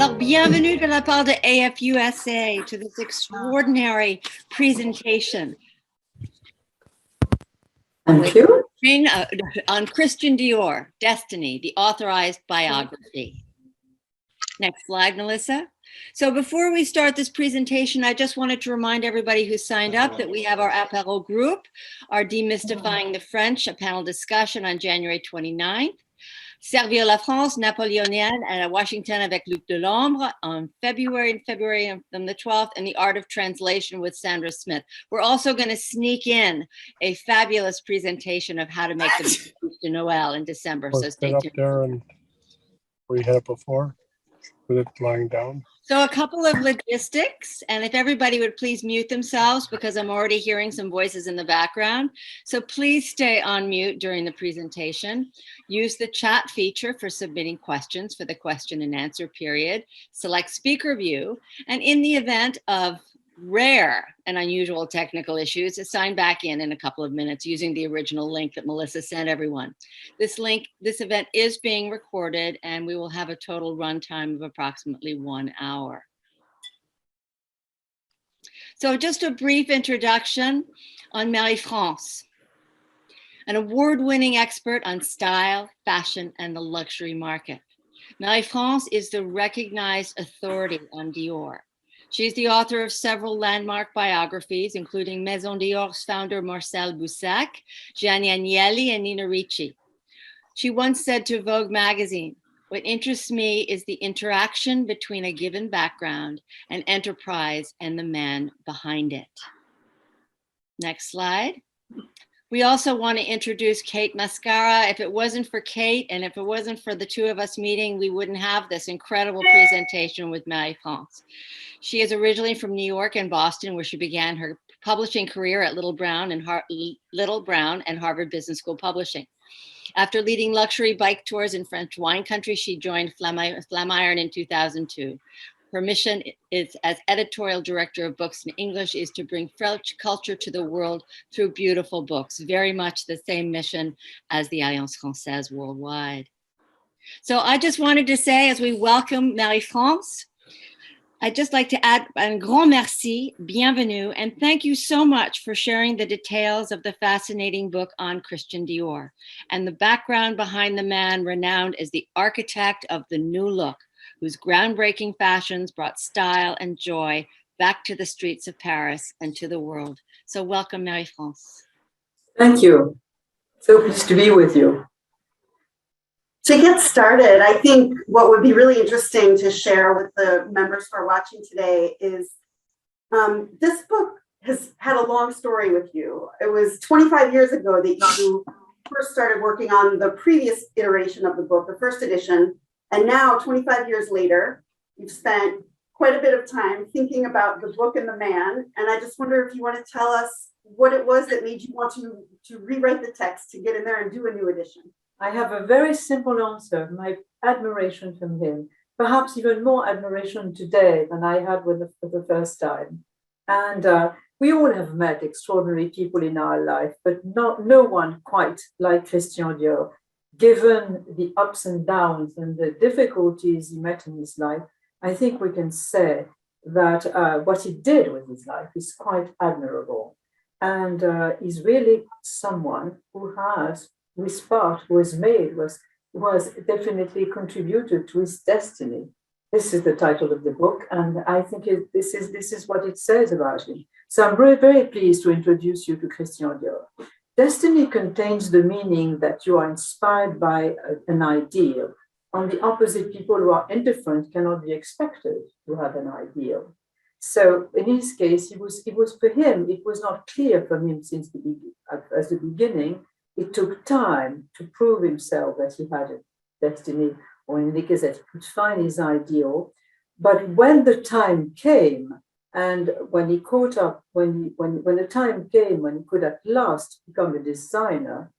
Alors, bienvenue de la part de AFUSA to this extraordinary presentation. Thank you. On Christian Dior, Destiny, the Authorized Biography. Next slide, Melissa. So before we start this presentation, I just wanted to remind everybody who signed up that we have our apéro group, our Demystifying the French, a panel discussion on January 29th. Servir la France napoléonienne at Washington avec Luc Delambre on February from the 12th, and the Art of Translation with Sandra Smith. We're also going to sneak in a fabulous presentation of how to make the speech to Noel in December. So stay tuned. Up there and we had it before with it lying down. So a couple of logistics, and if everybody would please mute themselves because I'm already hearing some voices in the background. So please stay on mute during the presentation. Use the chat feature for submitting questions for the question and answer period. Select speaker view, and in the event of rare and unusual technical issues, sign back in a couple of minutes using the original link that Melissa sent everyone. This event is being recorded, and we will have a total runtime of approximately 1 hour. So just a brief introduction on Marie-France, an award-winning expert on style, fashion, and the luxury market. Marie-France is the recognized authority on Dior. She's the author of several landmark biographies, including Maison Dior's founder Marcel Boussac, Gianni Agnelli, and Nina Ricci. She once said to Vogue magazine, "What interests me is the interaction between a given background and enterprise and the man behind it." Next slide. We also want to introduce Kate Mascara. If it wasn't for Kate and if it wasn't for the two of us meeting, we wouldn't have this incredible presentation with Marie-France. She is originally from New York and Boston, where she began her publishing career at Little Brown and Harvard Business School Publishing. After leading luxury bike tours in French wine country, she joined Flatiron in 2002. Her mission is, as editorial director of books in English, is to bring French culture to the world through beautiful books, very much the same mission as the Alliance Française worldwide. So I just wanted to say, as we welcome Marie-France, I'd just like to add un grand merci, bienvenue, and thank you so much for sharing the details of the fascinating book on Christian Dior and the background behind the man renowned as the architect of the new look, whose groundbreaking fashions brought style and joy back to the streets of Paris and to the world. So welcome, Marie-France. Thank you. So pleased to be with you. To get started, I think what would be really interesting to share with the members who are watching today is this book has had a long story with you. It was 25 years ago that you first started working on the previous iteration of the book, the first edition. And now, 25 years later, you've spent quite a bit of time thinking about the book and the man. And I just wonder if you want to tell us what it was that made you want to rewrite the text, to get in there and do a new edition. I have a very simple answer, my admiration from him. Perhaps even more admiration today than I had for the first time. And we all have met extraordinary people in our life, but no one quite like Christian Dior. Given the ups and downs and the difficulties he met in his life, I think we can say that what he did with his life is quite admirable. And he's really someone who has, his part was definitely contributed to his destiny. This is the title of the book, and I think this is what it says about him. So I'm very, very pleased to introduce you to Christian Dior. Destiny contains the meaning that you are inspired by an ideal. On the opposite, people who are indifferent cannot be expected to have an ideal. So in his case, it was for him, it was not clear from him since the beginning. It took time to prove himself that he had a destiny, or in the case that he could find his ideal. But when the time came, and when he caught up, when the time came when he could at last become a designer,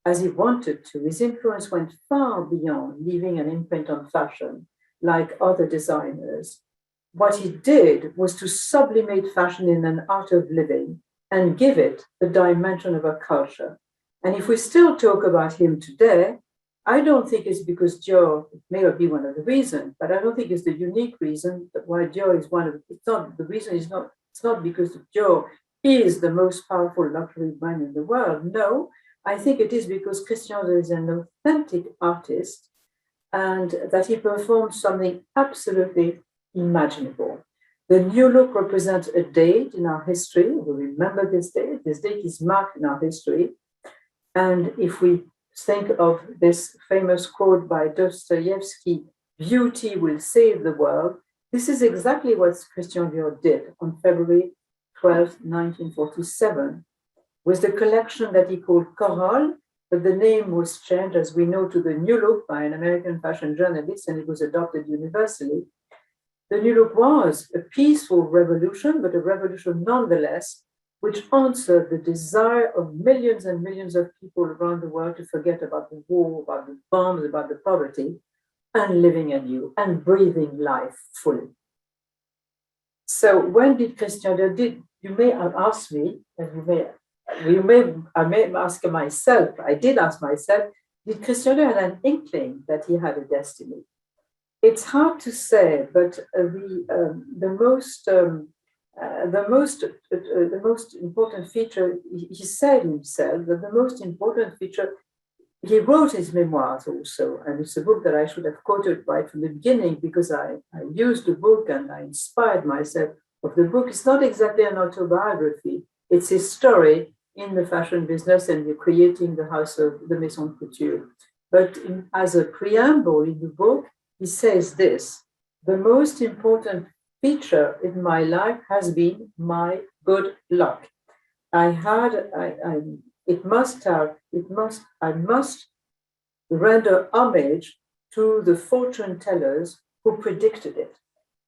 as he wanted to, his influence went far beyond leaving an imprint on fashion like other designers. What he did was to sublimate fashion in an art of living and give it the dimension of a culture. And if we still talk about him today, I don't think it's because Dior, it may not be one of the reasons, but I don't think it's the unique reason that why Dior is one of, it's not, the reason is not, it's not because Dior is the most powerful luxury brand in the world. No, I think it is because Christian Dior is an authentic artist and that he performed something absolutely imaginable. The new look represents a date in our history. We remember this date. This date is marked in our history. And if we think of this famous quote by Dostoevsky, beauty will save the world, this is exactly what Christian Dior did on February 12, 1947, with the collection that he called Corolle, but the name was changed, as we know, to the New Look by an American fashion journalist, and it was adopted universally. The New Look was a peaceful revolution, but a revolution nonetheless, which answered the desire of millions and millions of people around the world to forget about the war, about the bombs, about the poverty, and living anew and breathing life fully. So when did Christian Dior did, you may have asked me, and I may ask myself, I did ask myself, did Christian Dior have an inkling that he had a destiny? It's hard to say, but the most important feature, he said himself that the most important feature, he wrote his memoirs also, and it's a book that I should have quoted right from the beginning because I used the book and I inspired myself of the book. It's not exactly an autobiography, it's his story in the fashion business and creating the house of the Maison Couture. But as a preamble in the book, he says this: the most important feature in my life has been my good luck. I must render homage to the fortune tellers who predicted it.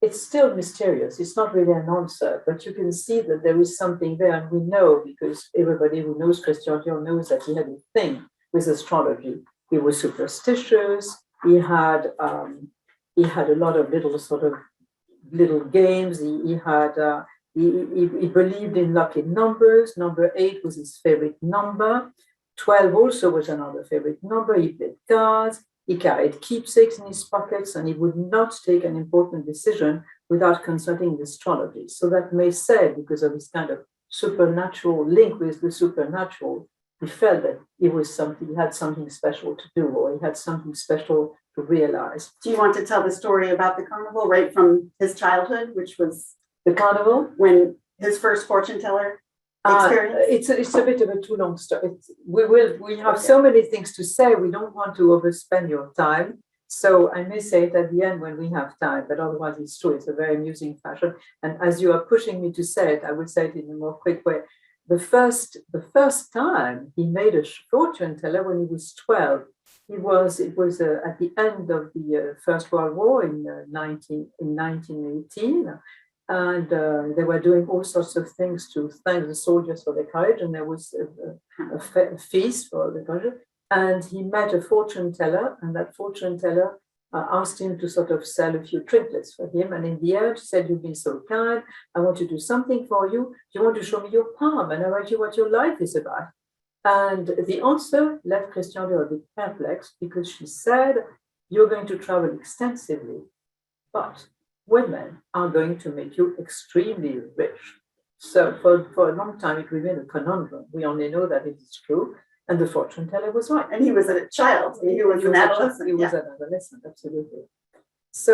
It's still mysterious. It's not really an answer, but you can see that there is something there, and we know because everybody who knows Christian Dior knows that he had a thing with astrology. He was superstitious. He had a lot of little games. He believed in lucky numbers. Number 8 was his favorite number. 12 also was another favorite number. He played cards. He carried keepsakes in his pockets, and he would not take an important decision without consulting the astrology. So that may say, because of his kind of supernatural link with the supernatural, he felt that he had something special to do, or he had something special to realize. Do you want to tell the story about the carnival right from his childhood, which was the carnival? When his first fortune teller experience? It's a bit of a too long story. We have so many things to say. We don't want to overspend your time. So I may say it at the end when we have time, but otherwise it's true. It's a very amusing fashion. And as you are pushing me to say it, I will say it in a more quick way. The first time he made a fortune teller when he was 12. It was at the end of the First World War in 1918. And they were doing all sorts of things to thank the soldiers for their courage, and there was a feast for the courage. And he met a fortune teller, and that fortune teller asked him to sort of sell a few trinkets for him. And in the end, he said, "You've been so kind. I want to do something for you. Do you want to show me your palm? And I write you what your life is about." And the answer left Christian Dior a bit perplexed because she said, "You're going to travel extensively, but women are going to make you extremely rich." So for a long time, it remained a conundrum. We only know that it is true. And the fortune teller was right. And he was a child. He was an adolescent. He was an adolescent, absolutely. So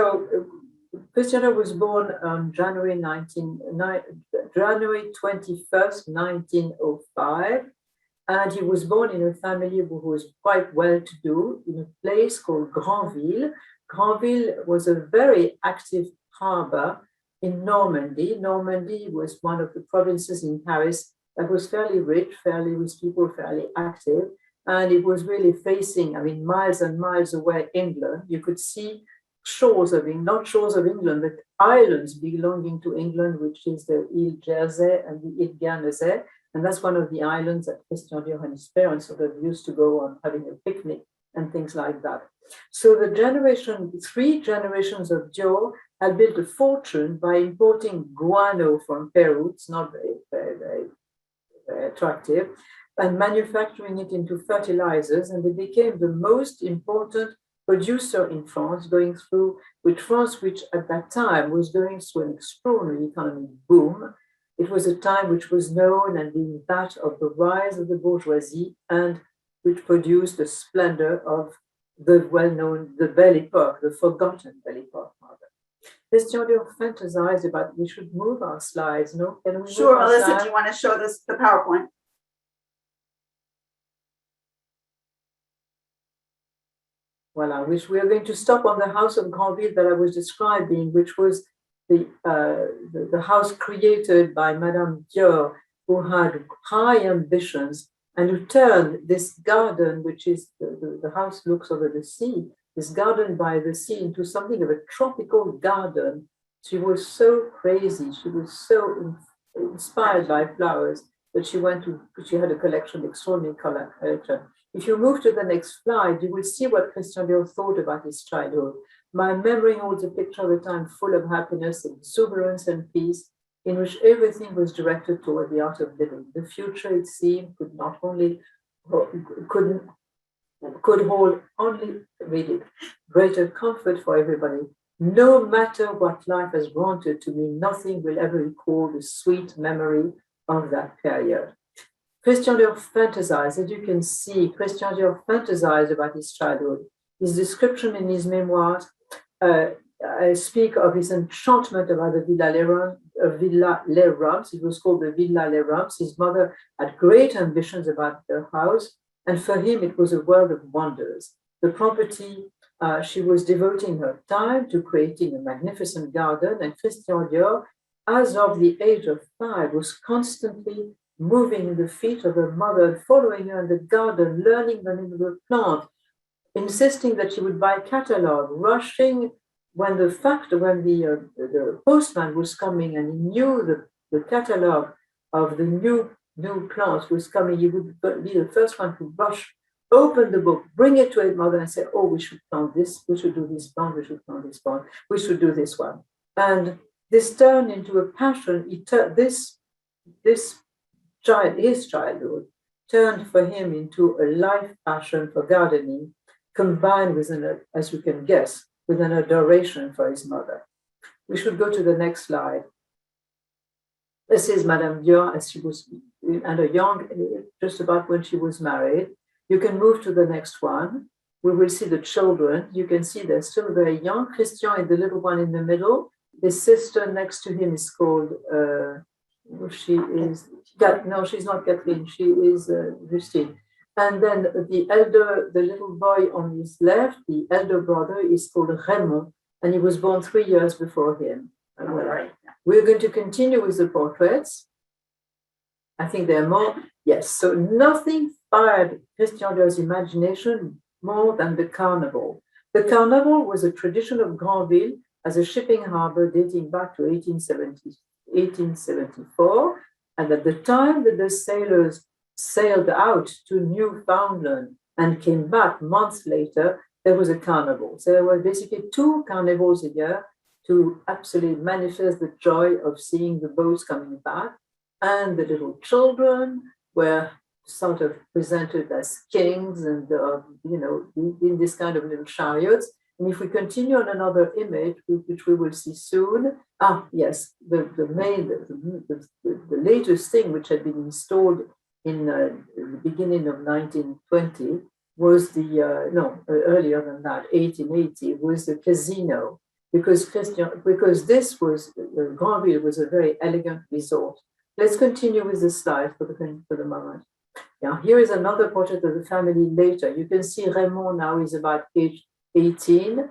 Christian Dior was born on January 21st, 1905. And he was born in a family who was quite well-to-do in a place called Granville. Granville was a very active harbor in Normandy. Normandy was one of the provinces in Paris that was fairly rich, with people fairly active. And it was really facing, miles and miles away, England. You could see not shores of England, but islands belonging to England, which is the Ile Jersey and the Ile Guernesey. And that's one of the islands that Christian Dior and his parents sort of used to go on having a picnic and things like that. So the 3 generations of Dior had built a fortune by importing guano from Peru. It's not very, very, very, very attractive. and manufacturing it into fertilizers, and they became the most important producer in France, going through with France, which at that time was going through an extraordinary economic boom. It was a time which was known and being that of the rise of the bourgeoisie, and which produced the splendor of the well-known, the Belle Époque, the forgotten Belle Époque. Christian Dior fantasized about, we should move our slides, no? Can we Sure, move our Melissa, slides? do you want to show this, the PowerPoint? Voila, which we are going to stop on the House of Granville that I was describing, which was the house created by Madame Dior, who had high ambitions and who turned this garden, which is the house looks over the sea, this garden by the sea, into something of a tropical garden. She was so crazy, she was so inspired by flowers that she had a collection, extraordinary collection. If you move to the next slide, you will see what Christian Dior thought about his childhood. My memory holds a picture of a time full of happiness, exuberance, and peace, in which everything was directed toward the art of living. The future, it seemed, could hold only really greater comfort for everybody. No matter what life has granted to me, nothing will ever equal the sweet memory of that period. Christian Dior fantasized, as you can see, Christian Dior fantasized about his childhood. His description in his memoirs speak of his enchantment about the Villa Les Rums. It was called the Villa Les Rums. His mother had great ambitions about the house, and for him it was a world of wonders. The property, she was devoting her time to creating a magnificent garden, and Christian Dior, as of the age of 5, was constantly moving in the feet of her mother, following her in the garden, learning the name of the plant, insisting that she would buy catalog, rushing when the postman was coming and he knew the catalog of the new plant was coming, he would be the first one to rush, open the book, bring it to his mother and say, oh, we should plant this, we should do this plant, we should plant this plant, we should do this one. And this turned into a passion. His childhood turned for him into a life passion for gardening, combined with as you can guess, with an adoration for his mother. We should go to the next slide. This is Madame Dior as she was at a young age, just about when she was married. You can move to the next one. We will see the children. You can see they're still very young. Christian is the little one in the middle. His sister next to him is called, she's not Kathleen, she is Justine. And then the little boy on his left, the elder brother, is called Raymond, and he was born 3 years before him. Right. We're going to continue with the portraits. I think there are more. Yes, so nothing fired Christian Dior's imagination more than the carnival. The carnival was a tradition of Granville as a shipping harbor dating back to 1874. And at the time that the sailors sailed out to Newfoundland and came back months later, there was a carnival. So there were basically 2 carnivals a year to absolutely manifest the joy of seeing the boats coming back. And the little children were sort of presented as kings and, in this kind of little chariots. And if we continue on another image, which we will see soon, yes, the latest thing which had been installed in the beginning of 1920 was earlier than that, 1880, was the casino, because this was, Granville was a very elegant resort. Let's continue with the slide for the moment. Now, here is another portrait of the family later. You can see Raymond now is about age 18.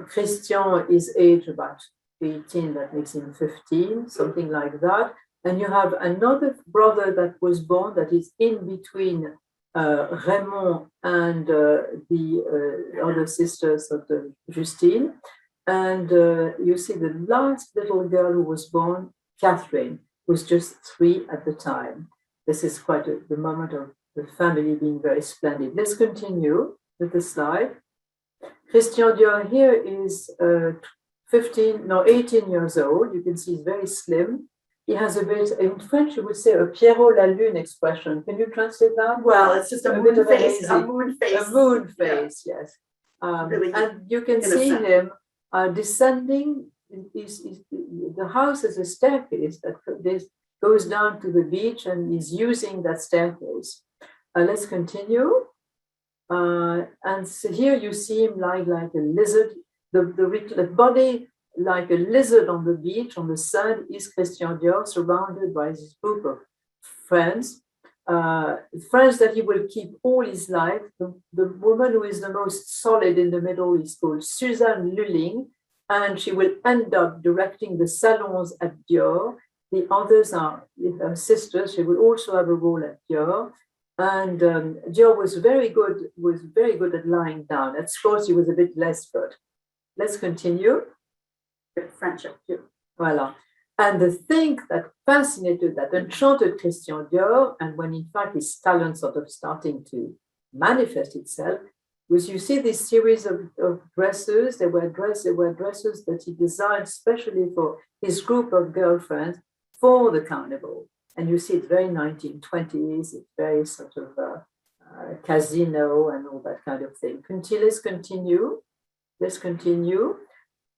Christian is age about 18, that makes him 15, something like that. And you have another brother that was born that is in between Raymond and the other sisters of Justine. And you see the last little girl who was born, Catherine, was just 3 at the time. This is quite the moment of the family being very splendid. Let's continue with the slide. Christian Dior here is 18 years old. You can see he's very slim. he has a bit, in French you would say a Pierrot la Lune expression. Can you translate that? Well, it's just a bit moon of face, hazy. a moon face. A moon face, yes. Really And you can see innocent. him descending. The house has a staircase that goes down to the beach, and he's using that staircase. Let's continue. And so here you see him like a lizard, the body like a lizard on the beach, on the sand, is Christian Dior, surrounded by this group of friends, friends that he will keep all his life. The woman who is the most solid in the middle is called Suzanne Lulling, and she will end up directing the salons at Dior. The others are her sisters. She will also have a role at Dior. And Dior was very good at lying down. At sports, he was a bit less good. Let's continue. Friendship too. Voilà. And the thing that fascinated, that enchanted Christian Dior, and when in fact his talent sort of starting to manifest itself, was you see this series of dresses. They were dresses that he designed especially for his group of girlfriends for the carnival. And you see it's very 1920s, it's very sort of casino and all that kind of thing. Let's continue.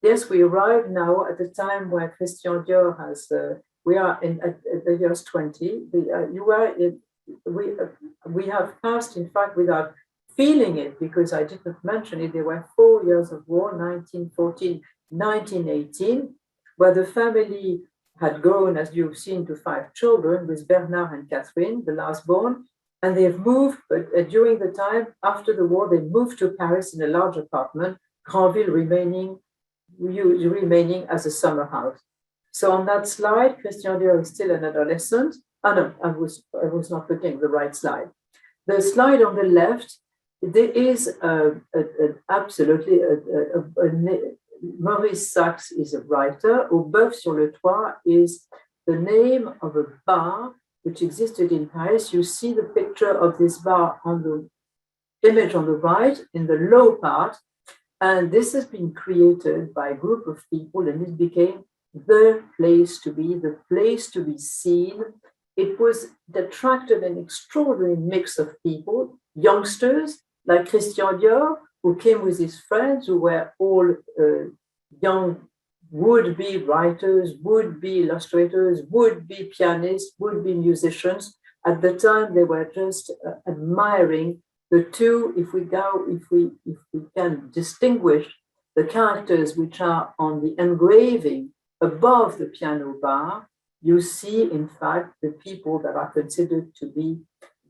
Yes, we arrive now at the time where Christian Dior has, we are at the years 20. We have passed, in fact, without feeling it, because I didn't mention it, there were 4 years of war, 1914, 1918, where the family had grown, as you've seen, to 5 children with Bernard and Catherine, the last born, and they've moved, but during the time after the war, they moved to Paris in a large apartment, Granville remaining as a summer house. So on that slide, Christian Dior is still an adolescent. Oh no, I was not looking at the right slide. The slide on the left, there is absolutely Maurice Sacks is a writer. Au Bœuf sur le Toit is the name of a bar which existed in Paris. You see the picture of this bar on the image on the right in the low part. And this has been created by a group of people, and it became the place to be seen. It attracted an extraordinary mix of people, youngsters like Christian Dior, who came with his friends, who were all young would-be writers, would-be illustrators, would-be pianists, would-be musicians. At the time, they were just admiring the two. If we can distinguish the characters which are on the engraving above the piano bar, you see, in fact, the people that are considered to be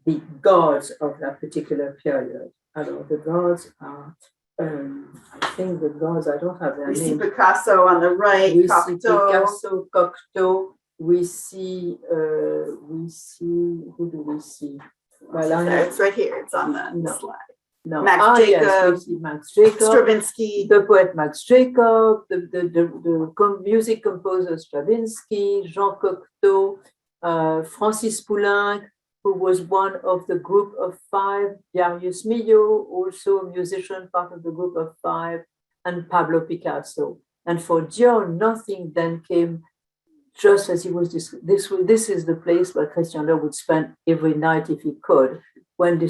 the gods of that particular period. Alors, the gods are, I think the gods, I don't have their We see name. Picasso on the right, We see Cocteau. Picasso, Cocteau. We see, who do we see? Well, It's right here, it's on the slide. No. Max Jacob, yes, we see Max Jacob, Stravinsky. the poet Max Jacob, the music composer Stravinsky, Jean Cocteau, Francis Poulenc, who was one of the group of 5, Darius Milhaud, also a musician, part of the group of 5, and Pablo Picasso. And for Dior, nothing then came just as he was. This is the place where Christian Dior would spend every night if he could, when he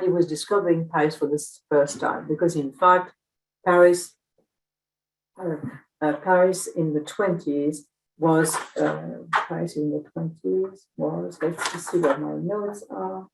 was discovering Paris for the first time. Because in fact, Paris in the 20s was, let's just see what my notes are.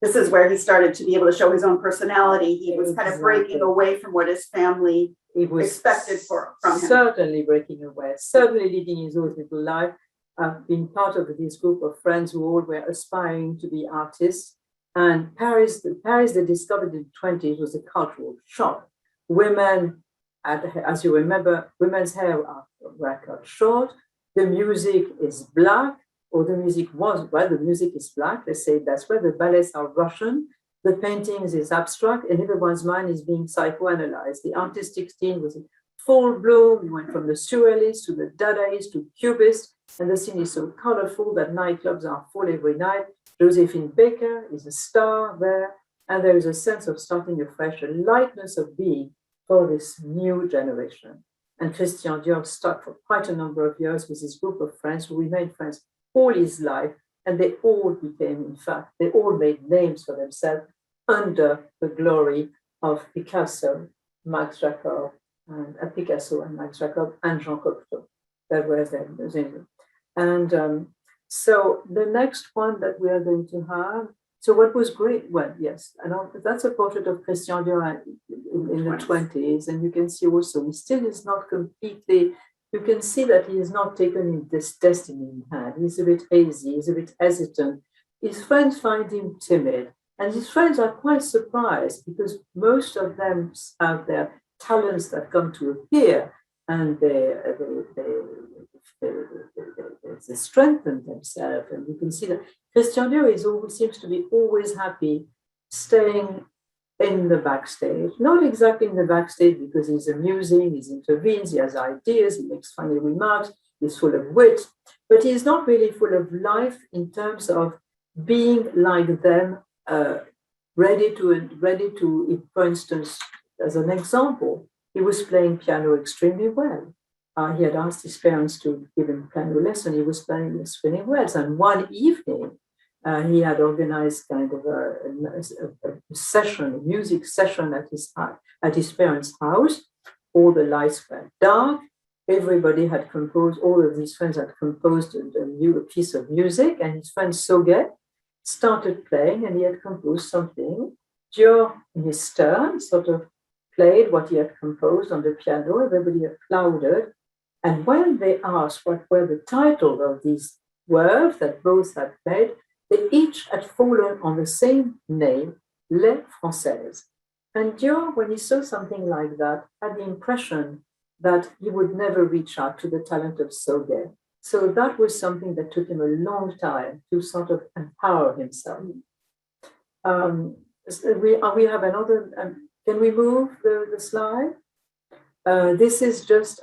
This is where he started to be able to show his own personality. He was kind of breaking away from what his family expected from him. Certainly breaking away, certainly leading his own little life. I've been part of this group of friends who all were aspiring to be artists. And Paris they discovered in the 20s was a cultural shock. Women, as you remember, women's hair were cut short. The music is black, or the music is black. They say that's where the ballets are Russian. The paintings is abstract, and everyone's mind is being psychoanalyzed. The artistic scene was in full bloom. We went from the surrealists to the Dadaists to Cubists, and the scene is so colorful that nightclubs are full every night. Josephine Baker is a star there, and there is a sense of starting afresh, a lightness of being. for this new generation. And Christian Dior stuck for quite a number of years with his group of friends who remained friends all his life. And they all became, in fact, they all made names for themselves under the glory of Picasso, Max Jacob, and Picasso and Max Jacob and Jean Cocteau. That was them. And so the next one that we are going to have, so what was great, well, yes, and that's a portrait of Christian Dior in the 20s, and you can see also he still is not completely, you can see that he has not taken this destiny in hand. He's a bit hazy, he's a bit hesitant. His friends find him timid, and his friends are quite surprised because most of them have their talents that come to appear, and they strengthen themselves. And you can see that Christian Dior seems to be always happy staying in the backstage, not exactly in the backstage because he's amusing, he intervenes, he has ideas, he makes funny remarks, he's full of wit, but he's not really full of life in terms of being like them, ready to, for instance, as an example, he was playing piano extremely well. He had asked his parents to give him piano lesson. He was playing extremely well. And one evening, he had organized kind of a session, a music session at his parents' house. All the lights were dark. Everybody had composed, all of his friends had composed a piece of music, and his friend Soget started playing, and he had composed something. Dior, in his turn, sort of played what he had composed on the piano. Everybody applauded. And when they asked what were the title of these works that both had played, they each had fallen on the same name, Les Françaises. And Dior, when he saw something like that, had the impression that he would never reach out to the talent of Soget. So that was something that took him a long time to sort of empower himself. We have another, can we move the slide? This is just,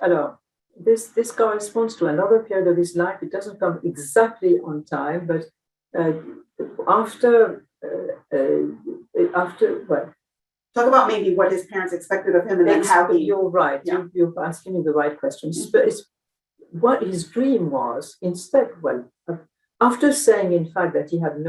this corresponds to another period of his life. It doesn't come exactly on time, but after, well. Talk about maybe what his parents expected of him and then how he... You're right, yeah. You're asking me the right questions. But it's what his dream was, instead, well, after saying, in fact, that he had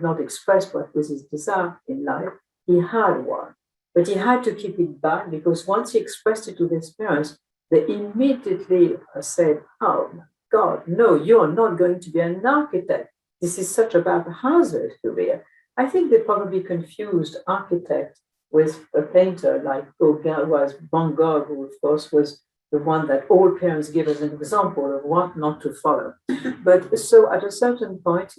not expressed what was his desire in life, he had one. But he had to keep it back because once he expressed it to his parents, they immediately said, oh my God, no, you're not going to be an architect. This is such a bad hazard career. I think they probably confused architect with a painter like Gauguin was, Van Gogh, who of course was the one that all parents give as an example of what not to follow. But so at a certain point,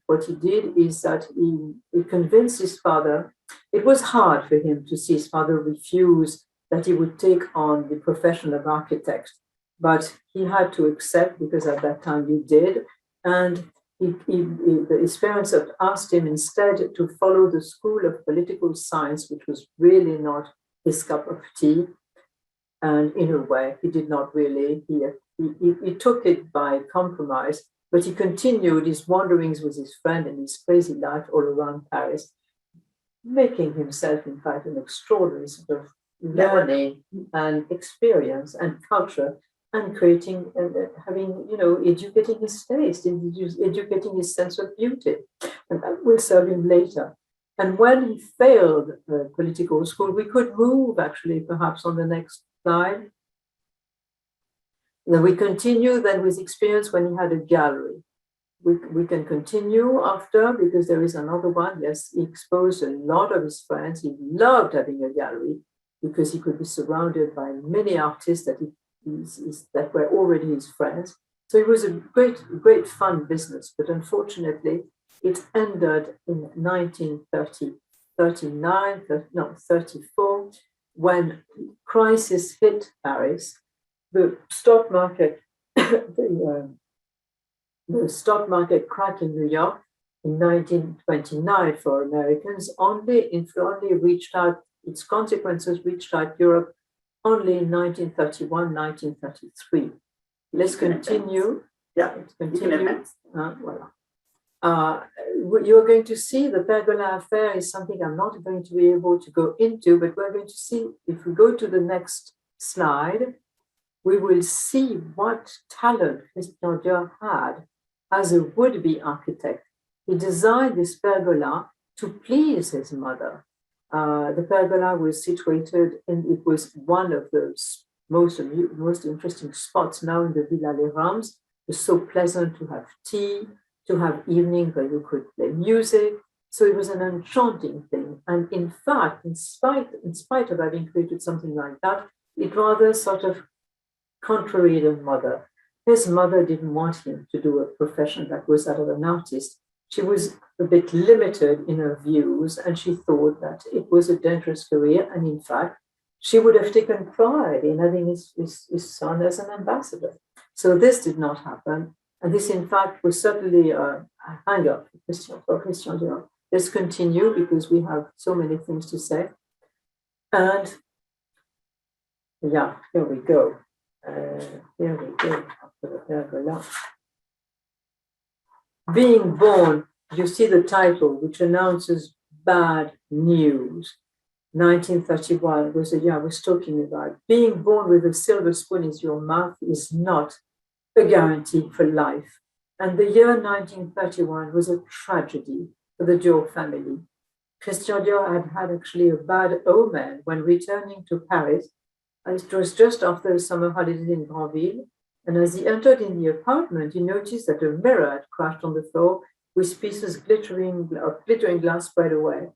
what he did is that he convinced his father. It was hard for him to see his father refuse that he would take on the profession of architect, but he had to accept because at that time he did. And his parents had asked him instead to follow the School of Political Science, which was really not his cup of tea. And in a way, he did not really, he took it by compromise, but he continued his wanderings with his friend and his crazy life all around Paris, making himself, in fact, an extraordinary sort of learning and experience and culture, and creating and having, educating his taste, educating his sense of beauty. And that will serve him later. And when he failed political school, we could move actually perhaps on the next slide. Then we continue then with experience when he had a gallery. We can continue after because there is another one. Yes, he exposed a lot of his friends. He loved having a gallery because he could be surrounded by many artists that were already his friends. So it was a great fun business, but unfortunately it ended in 1934, when crisis hit Paris. The stock market, the stock market crack in New York in 1929 for Americans only reached out, its consequences reached out Europe only in 1931, 1933. Let's continue. Yeah, let's continue. Voilà. You're going to see the pergola affair is something I'm not going to be able to go into, but we're going to see, if we go to the next slide, we will see what talent Christian Dior had as a would-be architect. He designed this pergola to please his mother. The pergola was situated, and it was one of the most interesting spots now in the Villa Les Rams. It was so pleasant to have tea, to have evening where you could play music. So it was an enchanting thing. And in fact, in spite of having created something like that, it rather sort of contraried his mother. His mother didn't want him to do a profession that was that of an artist. She was a bit limited in her views, and she thought that it was a dangerous career. And in fact, she would have taken pride in having his son as an ambassador. So this did not happen. And this, in fact, was certainly a hang-up for Christian Dior. Let's continue because we have so many things to say. And yeah, here we go. Being born, you see the title, which announces bad news. 1931 was the year I was talking about. Being born with a silver spoon in your mouth is not a guarantee for life. And the year 1931 was a tragedy for the Dior family. Christian Dior had actually a bad omen when returning to Paris. It was just after the summer holidays in Granville. And as he entered in the apartment, he noticed that a mirror had crashed on the floor with pieces of glittering glass spread away.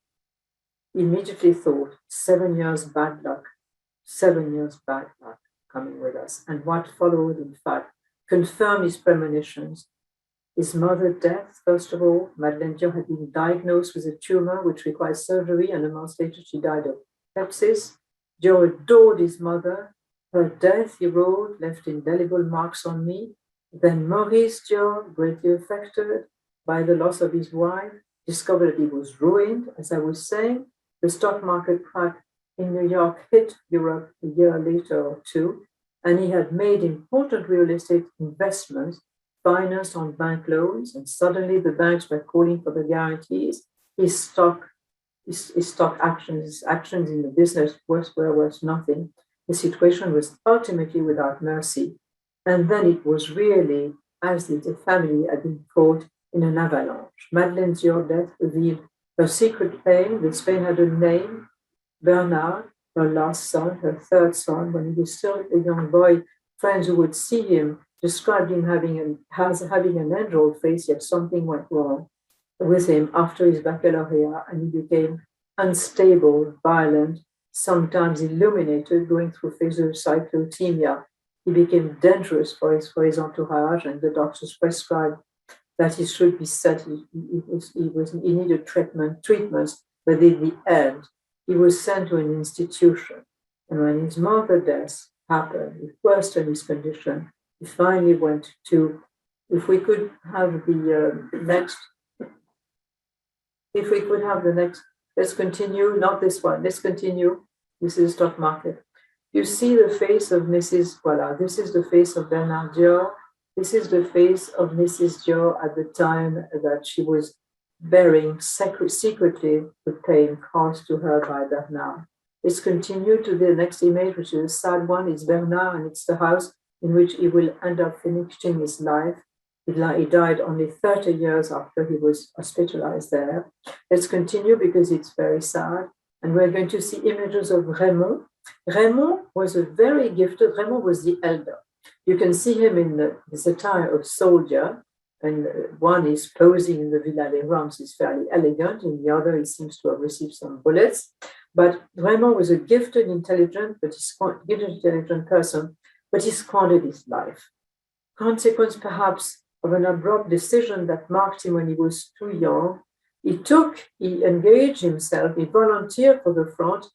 He immediately thought, 7 years bad luck, 7 years bad luck coming with us. And what followed, in fact, confirmed his premonitions. His mother's death, first of all. Madeleine Dior had been diagnosed with a tumor which required surgery, and a month later she died of sepsis. Dior adored his mother. Her death, he wrote, left indelible marks on me. Then Maurice Dior, greatly affected by the loss of his wife, discovered that he was ruined. As I was saying, the stock market crack in New York hit Europe a year later or two, and he had made important real estate investments financed on bank loans, and suddenly the banks were calling for the guarantees. His stock actions in the business were worth nothing. The situation was ultimately without mercy. And then it was really as if the family had been caught in an avalanche. Madeleine Dior's death revealed her secret pain. The Spain had a name, Bernard, her last son, her third son. When he was still a young boy, friends who would see him described him as having an angel face, yet something went wrong with him after his baccalaureate, and he became unstable, violent, sometimes illuminated, going through phases of cyclothymia. He became dangerous for his entourage, and the doctors prescribed that he should be set. He needed treatments, but in the end, he was sent to an institution. And when his mother's death happened, it worsened his condition. He finally went to, if we could have the next, let's continue, not this one, let's continue. This is the stock market. You see the face of this is the face of Bernard Dior. This is the face of Mrs. Dior at the time that she was bearing secretly the pain caused to her by Bernard. Let's continue to the next image, which is a sad one. It's Bernard, and it's the house in which he will end up finishing his life. He died only 30 years after he was hospitalized there. Let's continue because it's very sad. And we're going to see images of Raymond. Raymond was Raymond was the elder. You can see him in his attire of soldier, and one is posing in the Villa Les Rams, is fairly elegant, and the other, he seems to have received some bullets. But Raymond was a gifted, intelligent person, but he squandered his life. Consequence, perhaps, of an abrupt decision that marked him when he was too young. He engaged himself, he volunteered for the front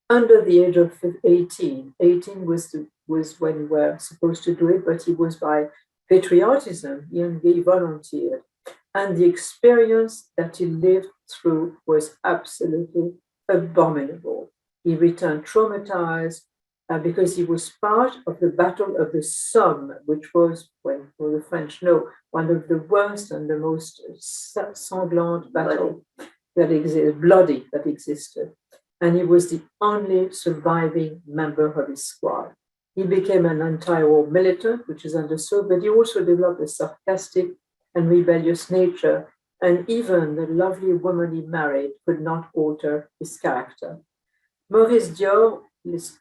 under the age of 18. 18 was when you were supposed to do it, but he was by patriotism, he volunteered. And the experience that he lived through was absolutely abominable. He returned traumatized, because he was part of the Battle of the Somme, which was, well, for the French know, one of the worst and the most sanglant battle that existed, bloody that existed. And he was the only surviving member of his squad. He became an anti-war militant, which is understood, but he also developed a sarcastic and rebellious nature, and even the lovely woman he married could not alter his character. Maurice Dior, let's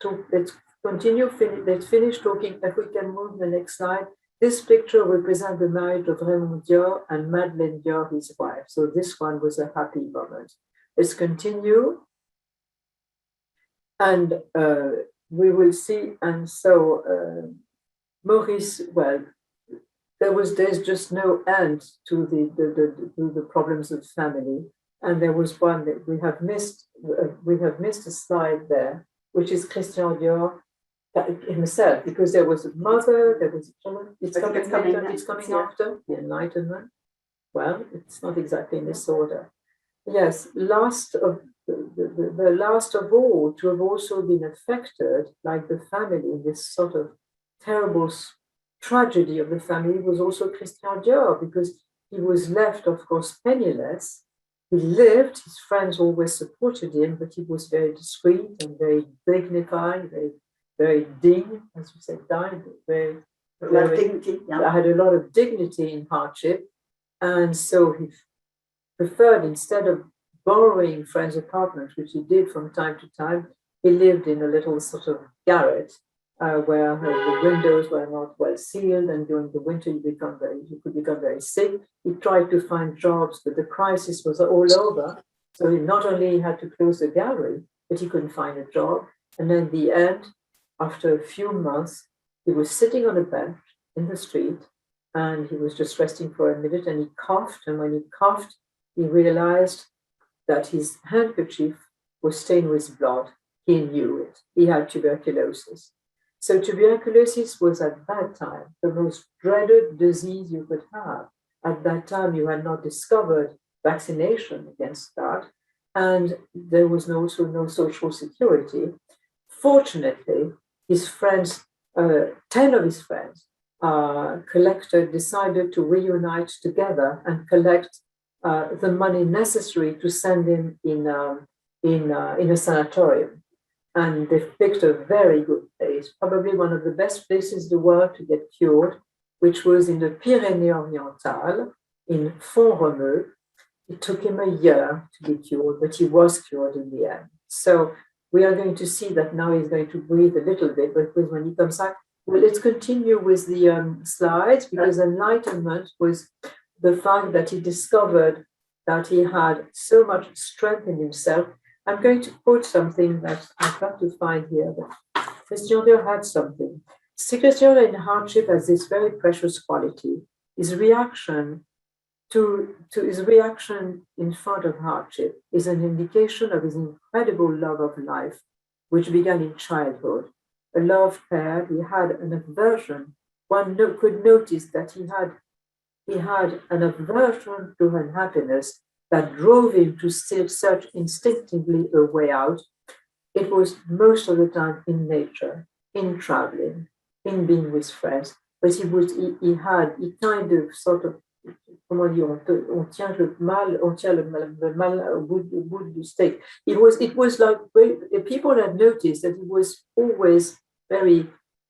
finish talking. If we can move the next slide. This picture represents the marriage of Raymond Dior and Madeleine Dior, his wife. So this one was a happy moment. Let's continue. And we will see, and so Maurice, well, there's just no end to the problems of family. And there was one that we have missed a slide there, which is Christian Dior himself, because there was a mother, there was a child. It's coming after the Enlightenment. Well, it's not exactly in this order. Yes, the last of all to have also been affected, like the family, this sort of terrible tragedy of the family, was also Christian Dior, because he was left, of course, penniless. He lived, his friends always supported him, but he was very discreet and very dignified, very digne, as we say, Dignity, yeah. had a lot of dignity in hardship. And so he preferred, instead of borrowing friends' apartments, which he did from time to time, he lived in a little sort of garret where the windows were not well sealed, and during the winter he could become very sick. He tried to find jobs, but the crisis was all over. So he not only had to close the gallery, but he couldn't find a job. And then in the end, after a few months, he was sitting on a bench in the street, and he was just resting for a minute, and he coughed. And when he coughed, he realized that his handkerchief was stained with blood. He knew it. He had tuberculosis. So tuberculosis was at that time the most dreaded disease you could have. At that time, you had not discovered vaccination against that, and there was also no social security. Fortunately, his friends, 10 of his friends, decided to reunite together and collect the money necessary to send him in a sanatorium. And they've picked a very good place, probably one of the best places in the world to get cured, which was in the Pyrénées-Orientales, in Font-Romeu. It took him a year to be cured, but he was cured in the end. So we are going to see that now he's going to breathe a little bit, but when he comes back, well, let's continue with the slides, because enlightenment was the fact that he discovered that he had so much strength in himself. I'm going to quote something that I've got to find here, but Christian Dior had something. Christian Dior in hardship has this very precious quality. His reaction to his reaction in front of hardship is an indication of his incredible love of life, which began in childhood. A love paired, he had an aversion. One could notice that he had an aversion to unhappiness that drove him to still search instinctively a way out. It was most of the time in nature, in traveling, in being with friends. But he kind of sort of, comment dire, on tient le mal au bout du stick. It was like, people had noticed that he was always very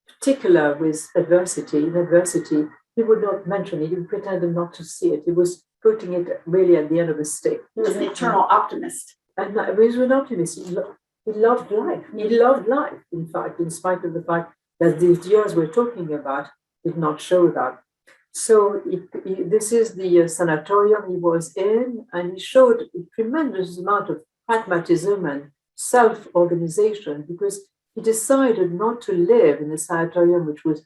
particular with adversity. In adversity, he would not mention it, he pretended not to see it. He was putting it really at the end of a stick. He was an eternal optimist. And he was an optimist. He loved life. He loved life, in fact, in spite of the fact that these years we're talking about did not show that. So this is the sanatorium he was in, and he showed a tremendous amount of pragmatism and self-organization, because he decided not to live in the sanatorium, which was,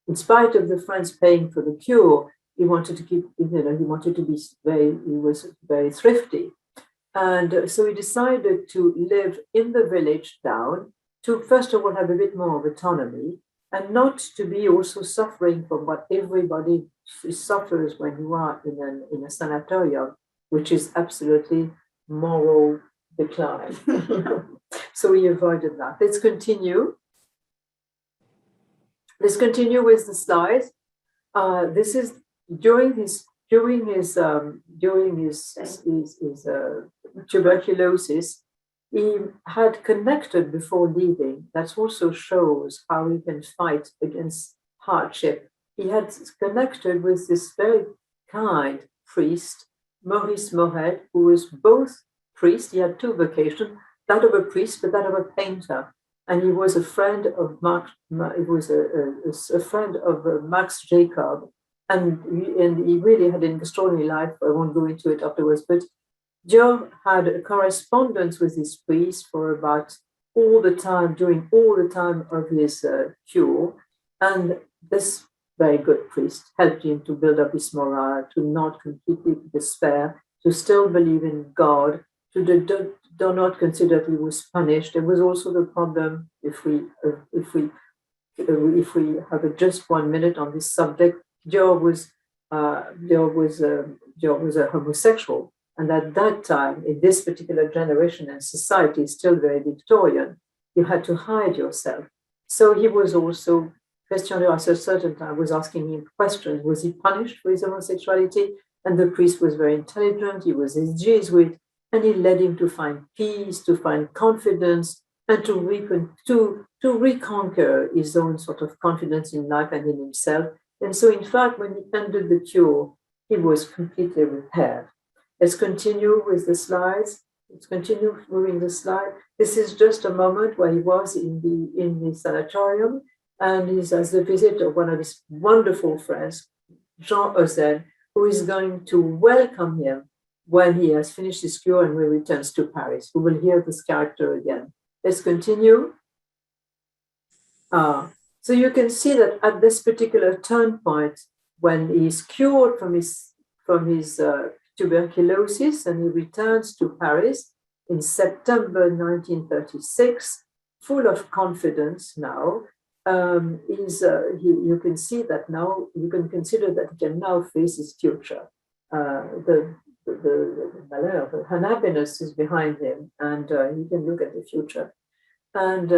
in spite of the friends paying for the cure, he wanted to keep, he wanted to be he was very thrifty. And so he decided to live in the village town, to first of all have a bit more of autonomy, and not to be also suffering from what everybody suffers when you are in a sanatorium, which is absolutely moral decline. So he avoided that. Let's continue. Let's continue with the slides. This is during his tuberculosis. He had connected before leaving. That also shows how he can fight against hardship. He had connected with this very kind priest, Maurice Moret, who was both priest. He had two vocations, that of a priest, but that of a painter. And he was a friend of Max Jacob. And he really had an extraordinary life. I won't go into it afterwards, but Dior had a correspondence with his priest for about during all the time of his cure. And this very good priest helped him to build up his morale, to not completely despair, to still believe in God, to do not consider that he was punished. There was also the problem, if we have just 1 minute on this subject, Dior was a homosexual. And at that time, in this particular generation and society, still very Victorian, you had to hide yourself. So he was also, Christian Dior at a certain time was asking him questions. Was he punished for his homosexuality? And the priest was very intelligent. He was a Jesuit, and he led him to find peace, to find confidence, and to reconquer his own sort of confidence in life and in himself. And so, in fact, when he ended the cure, he was completely repaired. Let's continue with the slides. Let's continue moving the slide. This is just a moment where he was in the sanatorium, and he's as the visit of one of his wonderful friends, Jean Ozen, who is going to welcome him when he has finished his cure and when he returns to Paris. We will hear this character again. Let's continue. So you can see that at this particular turn point, when he's cured from his tuberculosis and he returns to Paris in September 1936, full of confidence now, you can see that now, you can consider that he can now face his future. The unhappiness is behind him, and he can look at the future. And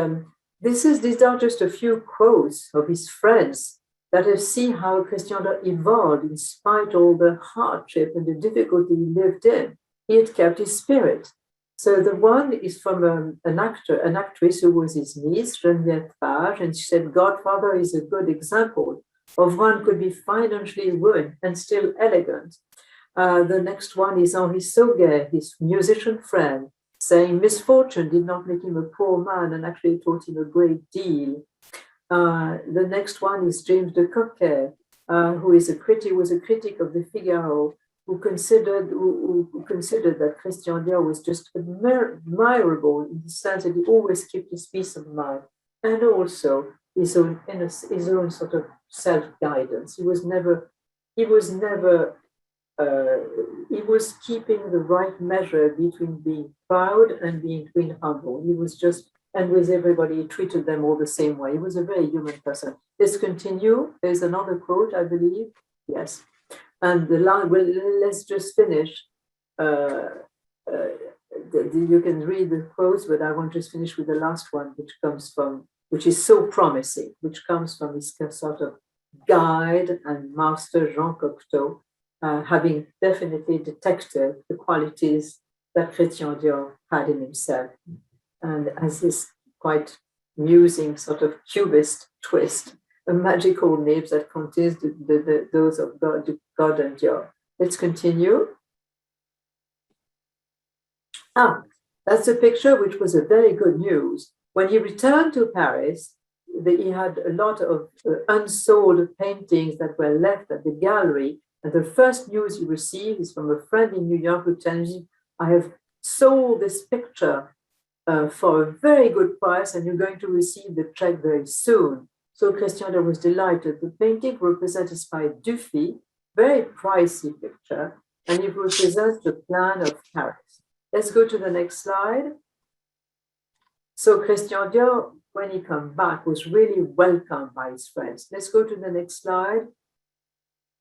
these are just a few quotes of his friends that have seen how Christian Dior evolved in spite of all the hardship and the difficulty he lived in. He had kept his spirit. So the one is from an actress who was his niece, Geneviève Page, and she said, "Godfather is a good example of one who could be financially ruined and still elegant." The next one is Henri Sauguet, his musician friend, saying misfortune did not make him a poor man and actually taught him a great deal. The next one is James de Coquet, who was a critic of the Figaro, who considered that Christian Dior was just admirable in the sense that he always kept his peace of mind, and also his own sort of self-guidance. He was keeping the right measure between being proud and being humble. He was just, and with everybody, he treated them all the same way. He was a very human person. Let's continue. There's another quote, I believe. Yes. And the line, well, let's just finish. You can read the quotes, but I want to just finish with the last one, which is so promising, which comes from his sort of guide and master, Jean Cocteau, having definitely detected the qualities that Christian Dior had in himself. And as this quite amusing sort of cubist twist, a magical nib that contains those of God and Dior. Let's continue. That's a picture which was a very good news. When he returned to Paris, he had a lot of unsold paintings that were left at the gallery. And the first news he received is from a friend in New York who tells him, "I have sold this picture for a very good price, and you're going to receive the check very soon." So Christian Dior was delighted. The painting represents by Dufy, very pricey picture, and it represents the plan of Paris. Let's go to the next slide. So Christian Dior, when he came back, was really welcomed by his friends. Let's go to the next slide.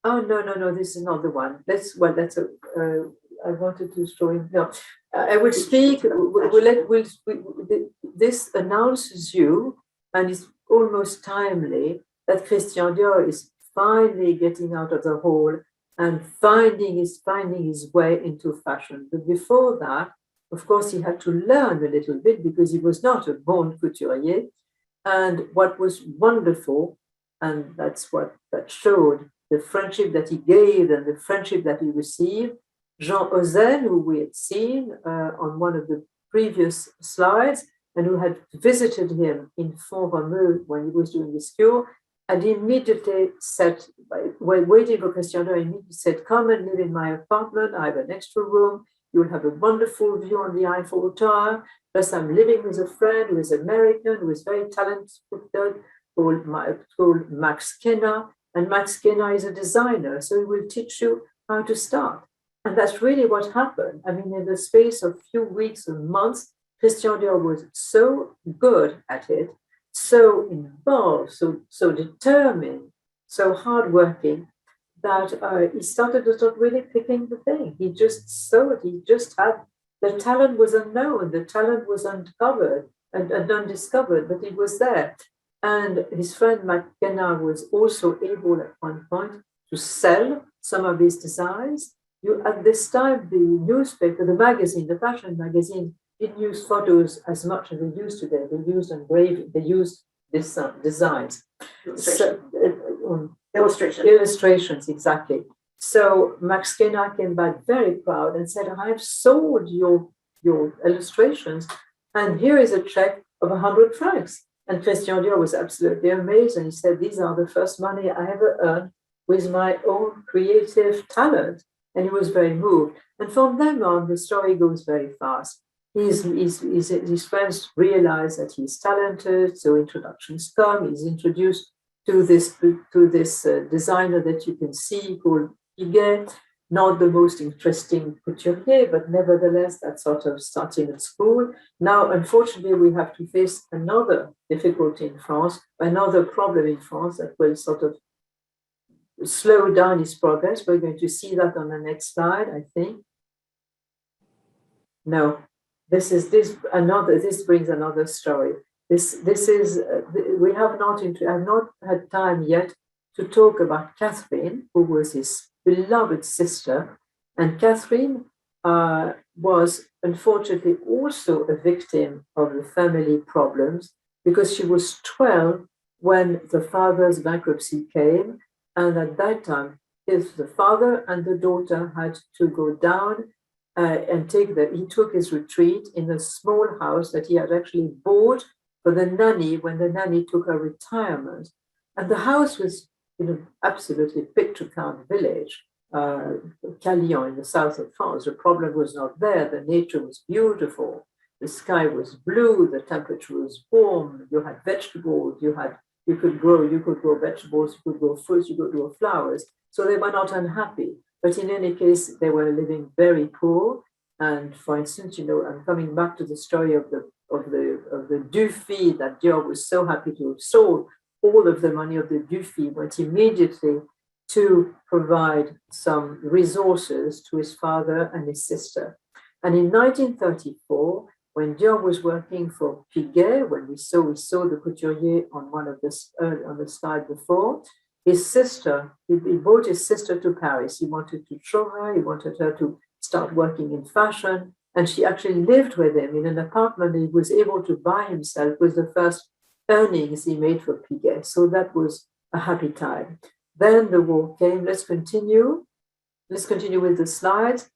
Oh, no, this is not the one. I wanted to show him. No, I will speak. This announces you, and it's almost timely, that Christian Dior is finally getting out of the hole and finding his way into fashion. But before that, of course, he had to learn a little bit because he was not a born couturier. And what was wonderful, and that's what that showed the friendship that he gave and the friendship that he received. Jean Ozen, who we had seen on one of the previous slides, and who had visited him in Font-Romeu when he was doing his cure, and immediately said, while waiting for Christian Dior, immediately said, "Come and live in my apartment. I have an extra room. You'll have a wonderful view on the Eiffel Tower. Plus, I'm living with a friend who is American, who is very talented, called Max Kenna. And Max Kenna is a designer, so he will teach you how to start." And that's really what happened. I mean, in the space of few weeks or months, Christian Dior was so good at it, so involved, so determined, so hardworking, that he started to start really picking the thing. He just saw it. He just had, the talent was unknown, the talent was uncovered and undiscovered, but it was there. And his friend McKenna was also able at one point to sell some of his designs. At this time, the newspaper, the magazine, the fashion magazine, didn't use photos as much as they use today. They used engraving, they used designs. Illustrations, exactly. So Max Kenna came back very proud and said, "I've sold your illustrations, and here is a check of 100 francs. And Christian Dior was absolutely amazed, and he said, "These are the first money I ever earned with my own creative talent." And he was very moved. And from then on, the story goes very fast. His friends realize that he's talented, so introductions come. He's introduced to this designer that you can see called Piguet, not the most interesting couturier, but nevertheless, that's sort of starting at school. Now, unfortunately, we have to face another difficulty in France, another problem in France that will sort of slow down his progress. We're going to see that on the next slide, I think. No, this brings another story. I've not had time yet to talk about Catherine, who was his beloved sister. And Catherine was unfortunately also a victim of the family problems because she was 12 when the father's bankruptcy came. And at that time, the father and the daughter had to go down and he took his retreat in a small house that he had actually bought for the nanny when the nanny took her retirement. And the house was in an absolutely picturesque village, Calion in the south of France. The problem was not there. The nature was beautiful. The sky was blue. The temperature was warm. You had vegetables. You could grow vegetables. You could grow fruits. You could grow flowers. So they were not unhappy. But in any case, they were living very poor. And for instance, I'm coming back to the story of the Dufy that Dior was so happy to have sold. All of the money of the Dufy went immediately to provide some resources to his father and his sister. And in 1934, when Dior was working for Piguet, when we saw the couturier on one of on the slide before, his sister, he brought his sister to Paris. He wanted to show her, he wanted her to start working in fashion. And she actually lived with him in an apartment he was able to buy himself with the first earnings he made for Piguet. So that was a happy time. Then the war came. Let's continue with the slides.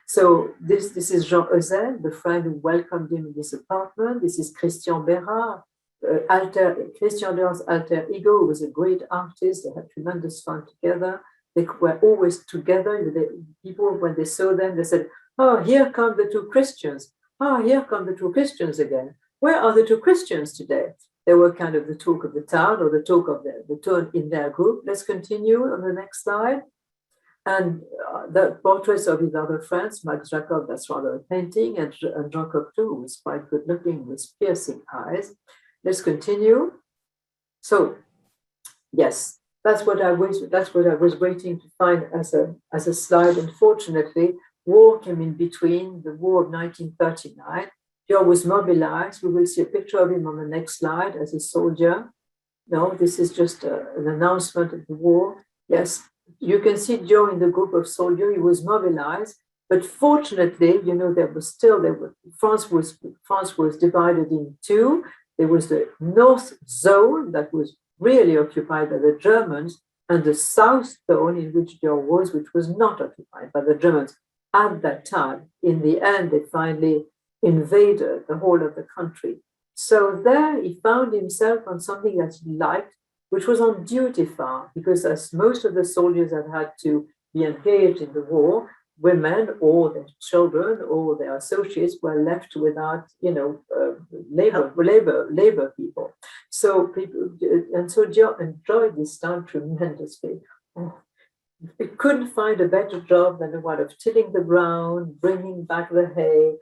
So this is Jean Ozen, the friend who welcomed him in his apartment. This is Christian Bérard, Christian Dior's alter ego, who was a great artist. They had tremendous fun together. They were always together. People, when they saw them, they said, "Oh, here come the two Christians. Oh, here come the two Christians again. Where are the two Christians today?" They were kind of the talk of the town or the talk of the tone in their group. Let's continue on the next slide. And the portraits of his other friends, Max Jacob, that's rather a painting, and Jean Cocteau, who was quite good looking with piercing eyes. Let's continue. So, yes, that's what I was waiting to find as a slide. Unfortunately, war came in between. The war of 1939. Dior was mobilized. We will see a picture of him on the next slide as a soldier. No, this is just an announcement of the war. Yes, you can see Dior in the group of soldiers. He was mobilized, but fortunately, you know, France was divided in two. There was the north zone that was really occupied by the Germans, and the south zone in which Dior was, which was not occupied by the Germans at that time. In the end, they finally invaded the whole of the country. So there he found himself on something that he liked, which was on duty farm, because as most of the soldiers had to be engaged in the war, women or their children or their associates were left without, labor people. So people, and so Dior enjoyed this time tremendously. We couldn't find a better job than the one of tilling the ground, bringing back the hay,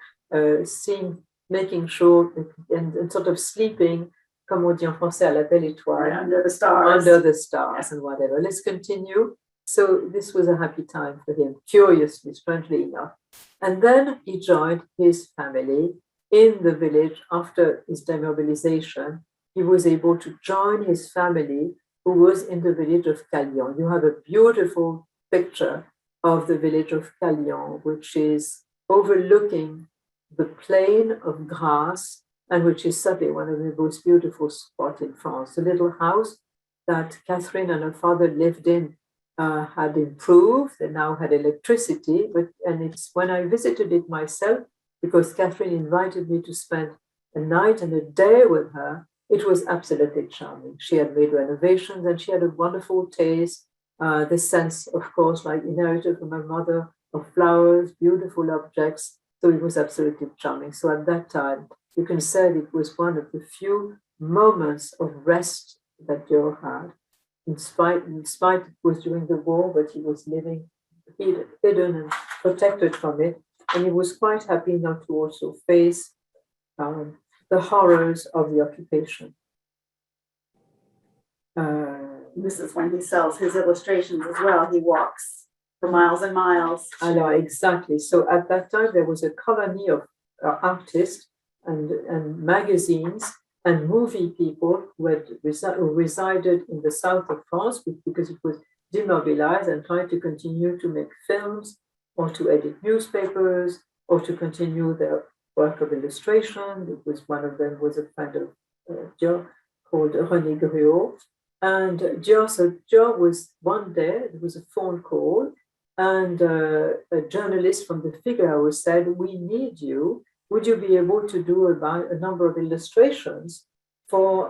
making sure and sort of sleeping, comme on dit en français, à la belle étoile. Under the stars. Under the stars and whatever. Let's continue. So this was a happy time for him, curiously, strangely enough. And then he joined his family in the village after his demobilization. He was able to join his family who was in the village of Callion. You have a beautiful picture of the village of Callion, which is overlooking the plain of Grasse, and which is certainly one of the most beautiful spots in France. The little house that Catherine and her father lived in had improved. They now had electricity, and it's when I visited it myself, because Catherine invited me to spend a night and a day with her, it was absolutely charming. She had made renovations and she had a wonderful taste. The sense, of course, like inherited from her mother, of flowers, beautiful objects. So it was absolutely charming. So at that time, you can say it was one of the few moments of rest that Dior had. In spite it was during the war, but he was living hidden and protected from it. And he was quite happy not to also face the horrors of the occupation. This is when he sells his illustrations as well. He walks for miles and miles. I know, exactly. So at that time, there was a colony of artists and magazines and movie people who resided in the south of France because it was demobilized and tried to continue to make films or to edit newspapers or to continue their work of illustration. It was one of them was a friend of Dior called René Gruot. And Dior was one day, there was a phone call, and a journalist from the Figaro said, "We need you. Would you be able to do a number of illustrations for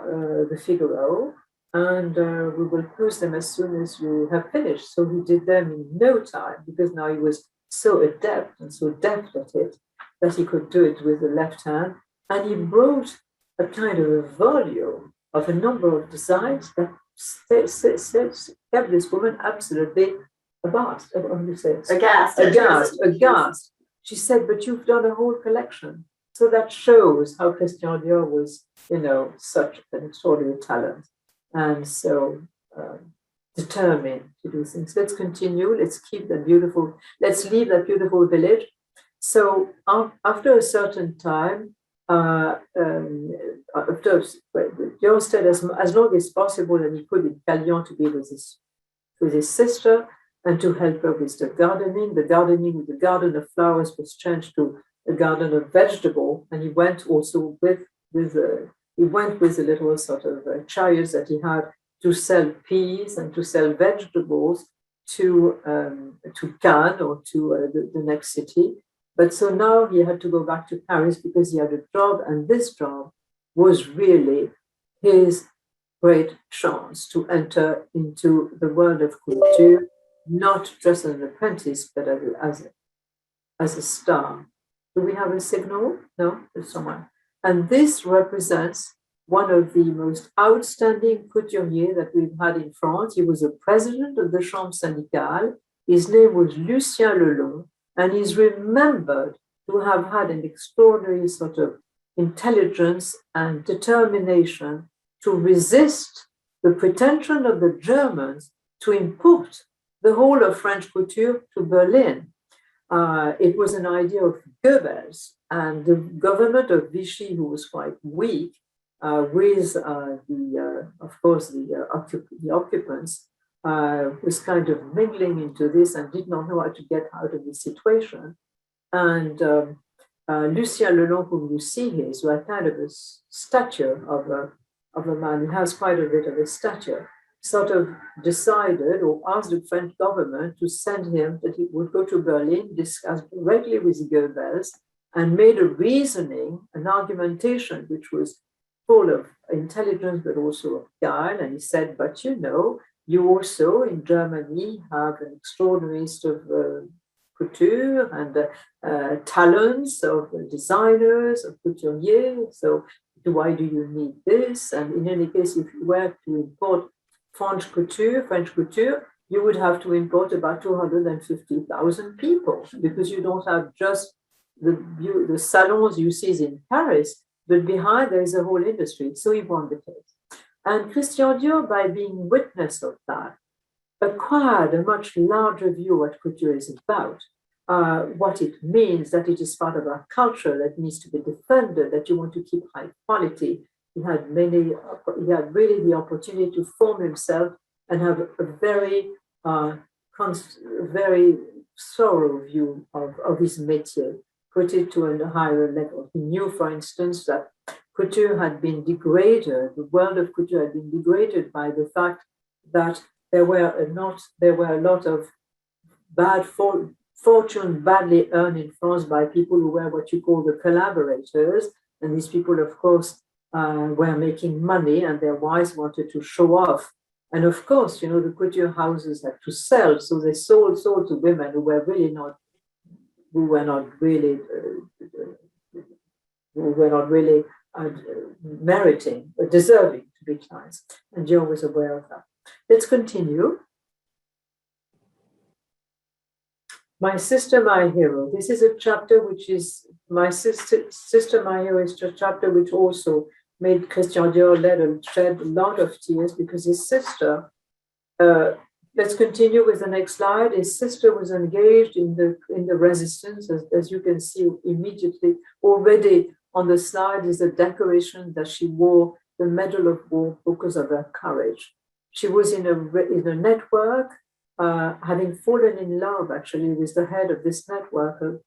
the Figaro? And we will post them as soon as you have finished." So he did them in no time, because now he was so adept and so deft at it that he could do it with the left hand. And he wrote a kind of a volume of a number of designs that kept this woman absolutely aghast. Aghast. She said, "But you've done a whole collection." So that shows how Christian Dior was, such an extraordinary talent. And so determined to do things. Let's continue. Let's leave that beautiful village. So after a certain time, Dior stayed as long as possible, and he could in Callion to be with his sister and to help her with the gardening. The garden of flowers was changed to a garden of vegetable, and he went also with a little sort of chariot that he had to sell peas and to sell vegetables to Cannes or to the next city. But so now he had to go back to Paris because he had a job, and this job was really his great chance to enter into the world of couture, not just as an apprentice, but as a star. Do we have a signal? No, there's someone. And this represents one of the most outstanding couturiers that we've had in France. He was a president of the Chambre syndicale. His name was Lucien Lelon, and he's remembered to have had an extraordinary sort of intelligence and determination to resist the pretension of the Germans to import the whole of French couture to Berlin. It was an idea of Goebbels, and the government of Vichy, who was quite weak, with of course, the occupants, was kind of mingling into this and did not know how to get out of this situation. And Lucien Lelong, whom you see here, is like kind of a stature of a man who has quite a bit of a stature, sort of decided or asked the French government to send him, that he would go to Berlin, discuss directly with Goebbels, and made a reasoning, an argumentation, which was full of intelligence, but also of guile. And he said, but you know, you also in Germany have an extraordinary sort of couture and talents of designers, of couturiers. So why do you need this? And in any case, if you were to import French couture, you would have to import about 250,000 people, because you don't have just the salons you see in Paris, but behind there is a whole industry. So he won the case. And Christian Dior, by being witness of that, acquired a much larger view of what couture is about, what it means, that it is part of our culture, that needs to be defended, that you want to keep high quality. He had really the opportunity to form himself and have a very thorough view of his métier, put it to a higher level. He knew, for instance, that couture had been degraded, the world of couture had been degraded by the fact that there were a lot of bad fortune badly earned in France by people who were what you call the collaborators. And these people, of course, were making money, and their wives wanted to show off. And of course, you know, the couture houses had to sell, so they sold to women who were not really meriting or deserving to be clients. And Dior was aware of that. Let's continue. My Sister, My Hero. This is a chapter which is, My Sister, My Hero is a chapter which also made Christian Dior shed a lot of tears, because his sister, let's continue with the next slide. His sister was engaged in the resistance, as you can see immediately. Already on the slide is a decoration that she wore the Medal of War because of her courage. She was in a network, having fallen in love actually with the head of this network, a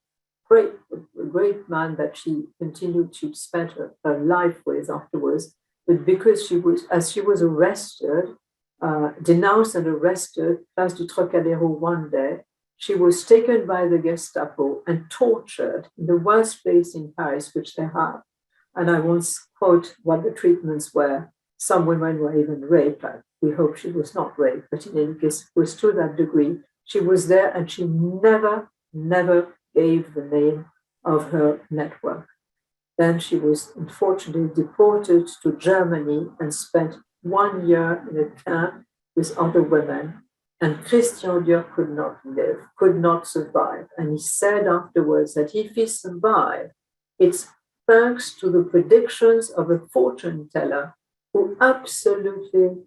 great man that she continued to spend her life with afterwards. But because she was arrested, denounced and arrested, Place du Trocadéro one day, she was taken by the Gestapo and tortured in the worst place in Paris, which they have. And I once quote what the treatments were. Some women were even raped. We hope she was not raped, but in any case, it was to that degree. She was there, and she never gave the name of her network. Then she was unfortunately deported to Germany and spent 1 year in a camp with other women. And Christian Dior could not live, could not survive. And he said afterwards that if he survived, it's thanks to the predictions of a fortune teller who absolutely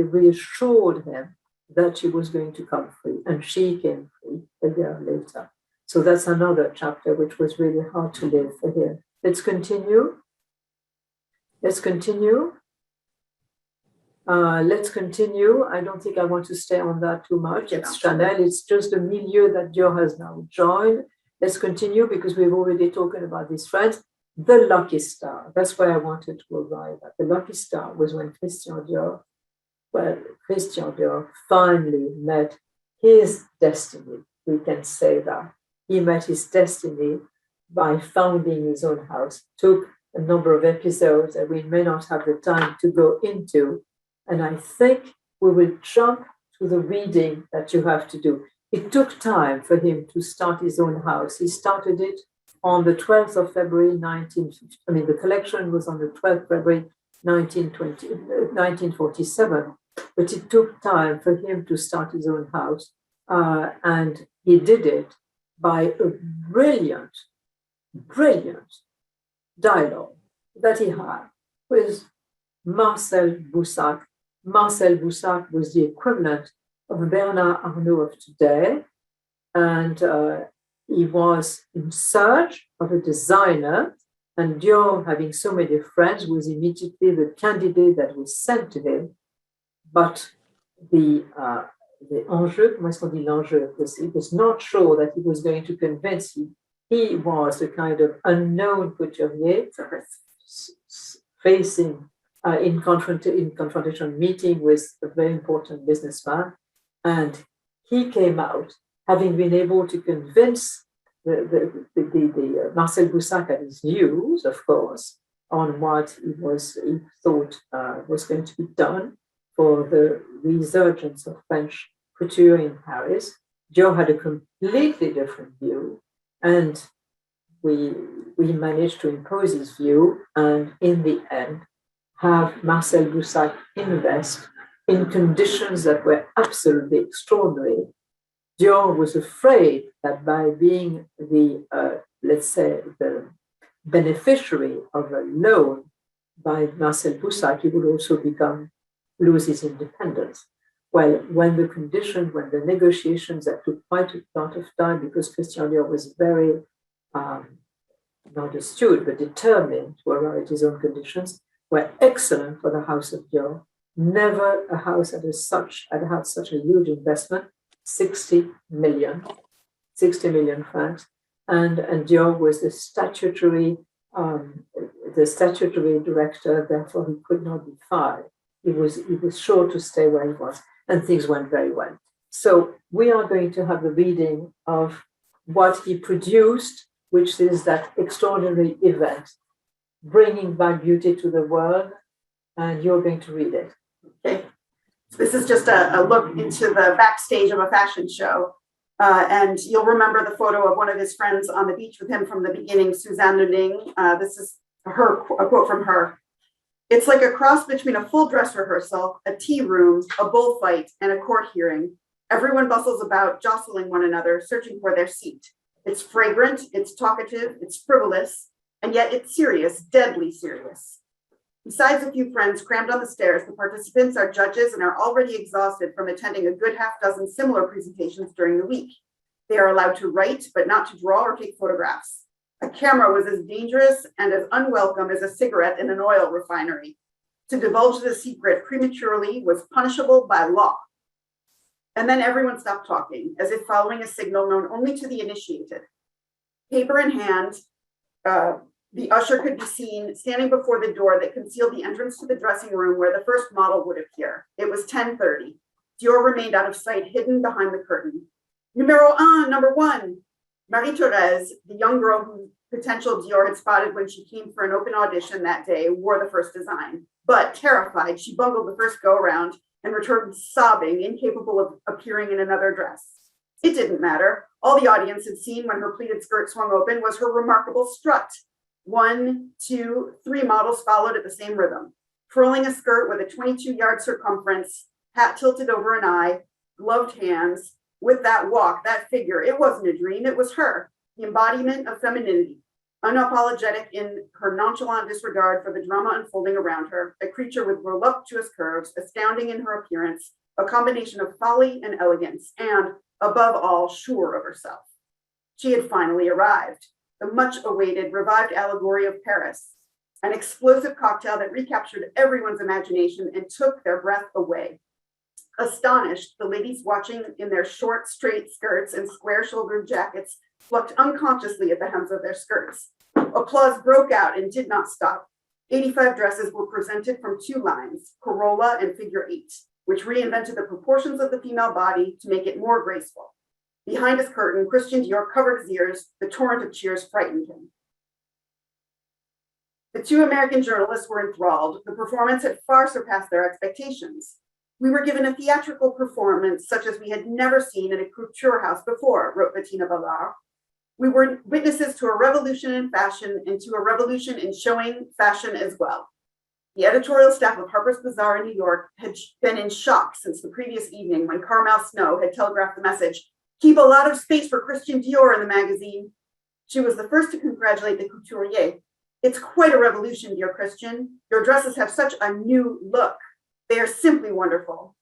reassured him that she was going to come free. And she came free a year later. So that's another chapter which was really hard to live for him. Let's continue. Let's continue. I don't think I want to stay on that too much. It's Chanel. It's just a milieu that Dior has now joined. Let's continue, because we've already talked about these friends. The lucky star. That's where I wanted to arrive at. The lucky star was when Christian Dior finally met his destiny. We can say that. He met his destiny by founding his own house. Took a number of episodes that we may not have the time to go into. And I think we will jump to the reading that you have to do. It took time for him to start his own house. He started it on the 12th of February, the collection was on the 12th of February, 1947. But it took time for him to start his own house. And he did it by a brilliant dialogue that he had with Marcel Boussac. Marcel Boussac was the equivalent of Bernard Arnault of today, and he was in search of a designer And Dior, having so many friends, was immediately the candidate that was sent to him. But the enjeu, comment est-ce qu'on dit l'enjeu? He was not sure that he was going to convince him. He was a kind of unknown couturier facing in confrontation meeting with a very important businessman. And he came out having been able to convince the Marcel Boussac had his views, of course, on what he thought was going to be done for the resurgence of French couture in Paris. Dior had a completely different view, and we managed to impose his view, and in the end, have Marcel Boussac invest in conditions that were absolutely extraordinary. Dior was afraid that by being the, let's say, the beneficiary of a loan by Marcel Boussac, he would also lose his independence. Well, when the negotiations that took quite a lot of time, because Christian Dior was very, not astute, but determined to arrive at his own conditions, were excellent for the House of Dior. Never a house had had such a huge investment, 60 million francs. And Dior was the statutory director, therefore he could not be fired. He was sure to stay where he was, and things went very well. So we are going to have a reading of what he produced, which is that extraordinary event, bringing back beauty to the world, and you're going to read it. Okay. So this is just a look into the backstage of a fashion show. And you'll remember the photo of one of his friends on the beach with him from the beginning, Suzanne Lening. This is a quote from her. "It's like a cross between a full dress rehearsal, a tea room, a bullfight, and a court hearing. Everyone bustles about, jostling one another, searching for their seat. It's fragrant, it's talkative, it's frivolous, and yet it's serious, deadly serious. Besides a few friends crammed on the stairs, the participants are judges and are already exhausted from attending a good half dozen similar presentations during the week. They are allowed to write, but not to draw or take photographs. A camera was as dangerous and as unwelcome as a cigarette in an oil refinery. To divulge the secret prematurely was punishable by law." And then everyone stopped talking, as if following a signal known only to the initiated. Paper in hand, the usher could be seen standing before the door that concealed the entrance to the dressing room where the first model would appear. It was 10:30. Dior remained out of sight, hidden behind the curtain. Number one. Marie-Therese, the young girl whose potential Dior had spotted when she came for an open audition that day, wore the first design. But terrified, she bungled the first go-around and returned sobbing, incapable of appearing in another dress. It didn't matter. All the audience had seen when her pleated skirt swung open was her remarkable strut. 1, 2, 3 models followed at the same rhythm, twirling a skirt with a 22-yard circumference, hat tilted over an eye, gloved hands. With that walk, that figure, it wasn't a dream, it was her, the embodiment of femininity, unapologetic in her nonchalant disregard for the drama unfolding around her, a creature with voluptuous curves, astounding in her appearance, a combination of folly and elegance, and, above all, sure of herself. She had finally arrived, the much-awaited revived allegory of Paris, an explosive cocktail that recaptured everyone's imagination and took their breath away. Astonished, the ladies watching in their short, straight skirts and square-shouldered jackets plucked unconsciously at the hems of their skirts. Applause broke out and did not stop. 85 dresses were presented from 2 lines, Corolla and Figure 8, which reinvented the proportions of the female body to make it more graceful. Behind his curtain, Christian Dior covered his ears. The torrent of cheers frightened him. The 2 American journalists were enthralled. The performance had far surpassed their expectations. "We were given a theatrical performance such as we had never seen in a couture house before," wrote Bettina Ballard. "We were witnesses to a revolution in fashion and to a revolution in showing fashion as well." The editorial staff of Harper's Bazaar in New York had been in shock since the previous evening when Carmel Snow had telegraphed the message, "Keep a lot of space for Christian Dior in the magazine." She was the first to congratulate the couturier. "It's quite a revolution, dear Christian. Your dresses have such a new look. They are simply wonderful."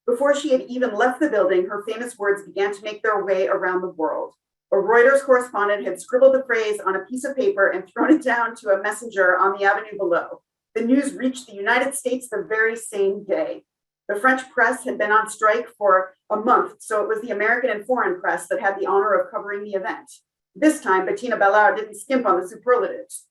Before she had even left the building, her famous words began to make their way around the world. A Reuters correspondent had scribbled the phrase on a piece of paper and thrown it down to a messenger on the avenue below. The news reached the United States the very same day. The French press had been on strike for a month, so it was the American and foreign press that had the honor of covering the event. This time, Bettina Ballard didn't skimp on the superlatives.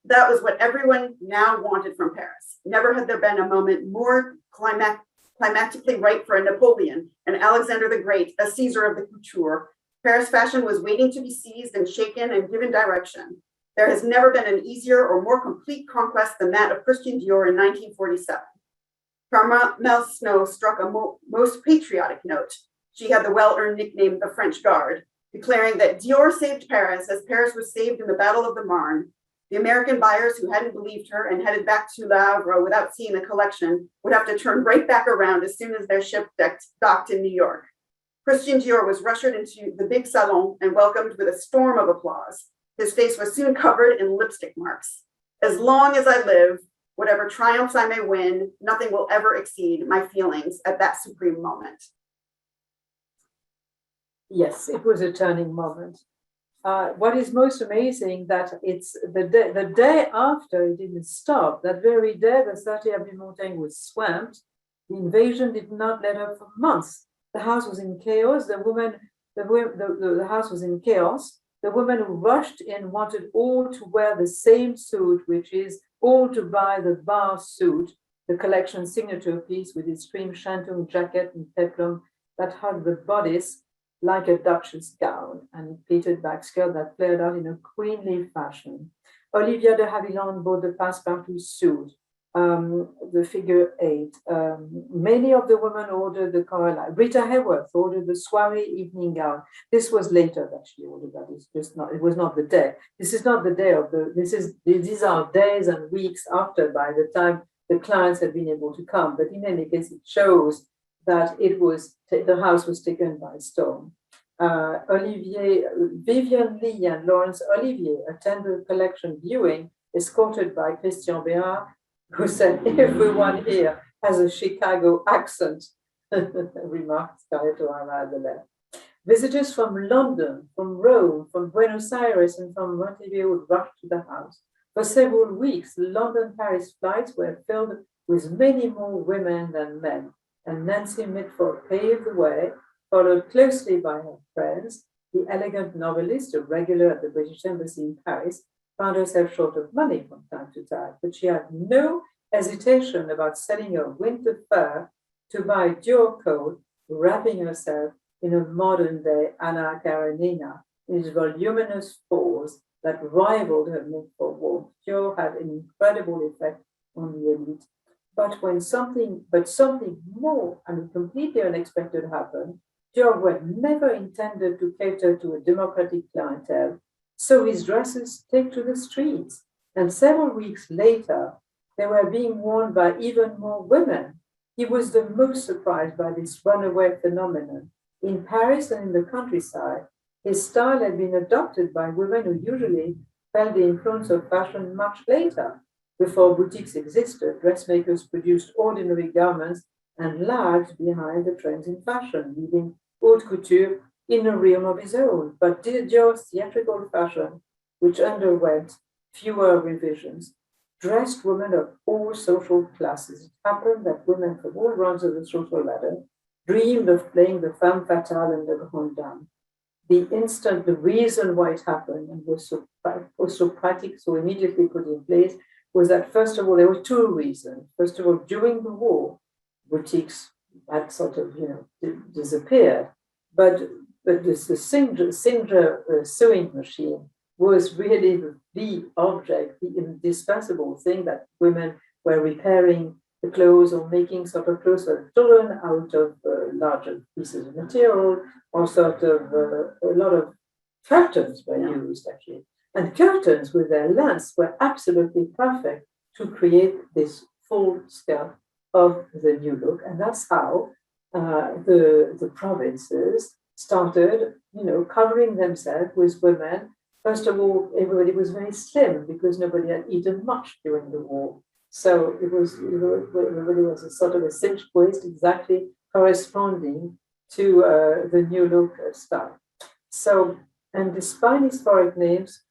That was what everyone now wanted from Paris. Never had there been a moment more climatically right for a Napoleon, an Alexander the Great, a Caesar of the couture. Paris fashion was waiting to be seized and shaken and given direction. There has never been an easier or more complete conquest than that of Christian Dior in 1947. Carmel Snow struck a most patriotic note. She had the well-earned nickname the French Guard, declaring that Dior saved Paris as Paris was saved in the Battle of the Marne. The American buyers who hadn't believed her and headed back to Le Havre without seeing the collection would have to turn right back around as soon as their ship docked in New York. Christian Dior was ushered into the big salon and welcomed with a storm of applause. His face was soon covered in lipstick marks. As long as I live, whatever triumphs I may win, nothing will ever exceed my feelings at that supreme moment. Yes, it was a turning moment. What is most amazing that it's the day after it didn't stop, that very day the 30 Avenue Montaigne was swamped. The invasion did not let up for months. The house was in chaos. The house was in chaos. The women who rushed in wanted all to wear the same suit, which is all to buy the bar suit, the collection signature piece with its cream shantung jacket and peplum that hugged the bodice like a duchess gown and pleated back skirt that flared out in a queenly fashion. Olivia de Havilland bought the Passepartout suit, the figure 8. Many of the women ordered the Coraline. Rita Hayworth ordered the soiree evening gown. This was later that she ordered that. It's just not, it was not the day. This is not the day of the, these are days and weeks after by the time the clients had been able to come. But in any case, it shows that it was, the house was taken by storm. Vivian Lee and Laurence Olivier attended the collection viewing, escorted by Christian Bérard, who said, everyone here has a Chicago accent, remarked Scarlett O'Hara at the left. Visitors from London, from Rome, from Buenos Aires, and from Montevideo would rush to the house. For several weeks, London-Paris flights were filled with many more women than men, and Nancy Mitford paved the way, followed closely by her friends. The elegant novelist, a regular at the British Embassy in Paris, found herself short of money from time to time, but she had no hesitation about selling her winter fur to buy a Dior coat, wrapping herself in a modern-day Anna Karenina in its voluminous folds that rivaled her need for warmth. Dior had an incredible effect on the elite. But something more and completely unexpected happened. Dior were never intended to cater to a democratic clientele, so his dresses took to the streets. And several weeks later, they were being worn by even more women. He was the most surprised by this runaway phenomenon. In Paris and in the countryside, his style had been adopted by women who usually felt the influence of fashion much later. Before boutiques existed, dressmakers produced ordinary garments and lagged behind the trends in fashion, leaving haute couture in a realm of his own. But Dior's theatrical fashion, which underwent fewer revisions, dressed women of all social classes. It happened that women from all rungs of the social ladder dreamed of playing the femme fatale and the grande dame. The reason why it happened and was so practical, so immediately put in place, was that, first of all, there were two reasons. First of all, during the war, boutiques had sort of, disappeared. But the Singer sewing machine was really the object, the indispensable thing that women were repairing the clothes or making sort of clothes for children out of larger pieces of material, or sort of a lot of curtains were used, actually. And curtains with their lengths were absolutely perfect to create this full skirt of the new look. And that's how the provinces started, covering themselves with women. First of all, everybody was very slim because nobody had eaten much during the war. So it was, everybody was a sort of a cinched waist, exactly corresponding to the new look style. So And despite historic names,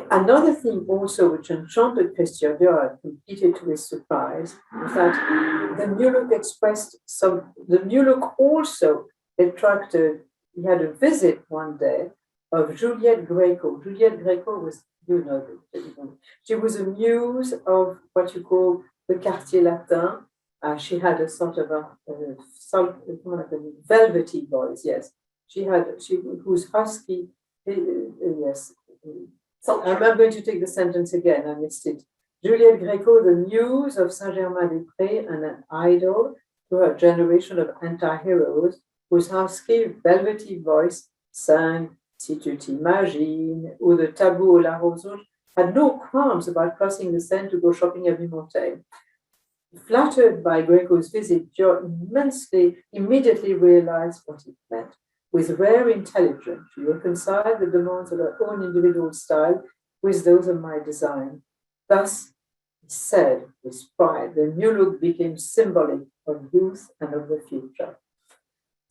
another thing also which enchanted Christian Dior and completed to his surprise was that the new look the new look also attracted, he had a visit one day of Juliette Greco. Juliette Greco was, she was a muse of what you call the Quartier Latin. She had a sort of a velvety voice, yes. Whose husky, yes. So I'm going to take the sentence again, I missed it. Juliette Greco, the muse of Saint-Germain-des-Prés and an idol to a generation of anti-heroes whose husky, velvety voice sang Si tu t'imagines or the Tabou au La Rose Rouge, had no qualms about crossing the Seine to go shopping at Montaigne. Flattered by Greco's visit, Dior immediately realized what it meant. With rare intelligence, to reconcile the demands of her own individual style with those of my design. Thus, he said with pride, the new look became symbolic of youth and of the future.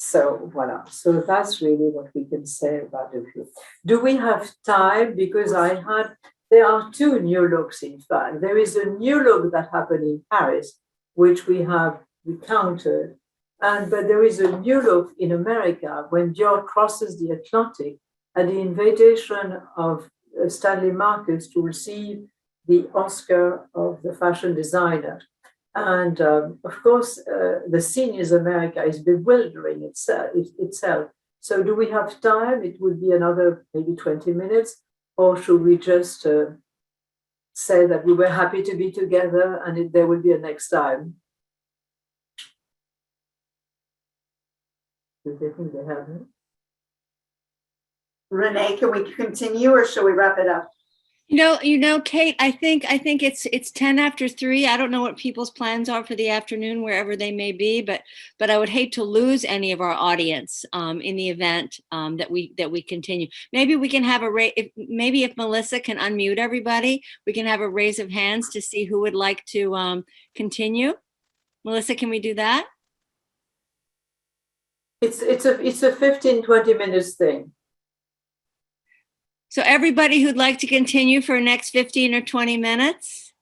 So, voila. So that's really what we can say about the view. Do we have time? Because there are two new looks, in fact. There is a new look that happened in Paris, which we have recounted. But there is a new look in America when Dior crosses the Atlantic at the invitation of Stanley Marcus to receive the Oscar of the fashion designer. And of course, the scene in America is bewildering itself. So do we have time? It would be another maybe 20 minutes. Or should we just say that we were happy to be together and there will be a next time? Do they think they have it? Renee, can we continue or should we wrap it up? Kate, I think it's 10 after 3. I don't know what people's plans are for the afternoon, wherever they may be, but I would hate to lose any of our audience in the event that we continue. Maybe we can have if Melissa can unmute everybody, we can have a raise of hands to see who would like to continue. Melissa, can we do that? It's a 15-20 minutes thing. So everybody who'd like to continue for next 15 or 20 minutes?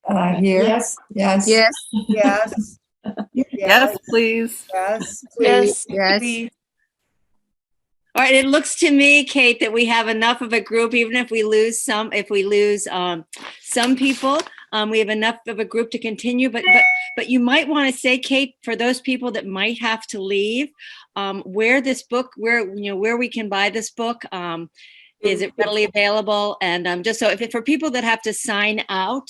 Here. Yes. Yes. Yes. Yes. Yes, please. Yes. Yes. Yes. All right. It looks to me, Kate, that we have enough of a group, even if we lose some people, we have enough of a group to continue. But you might want to say, Kate, for those people that might have to leave, where we can buy this book. Is it readily available? And just so for people that have to sign out,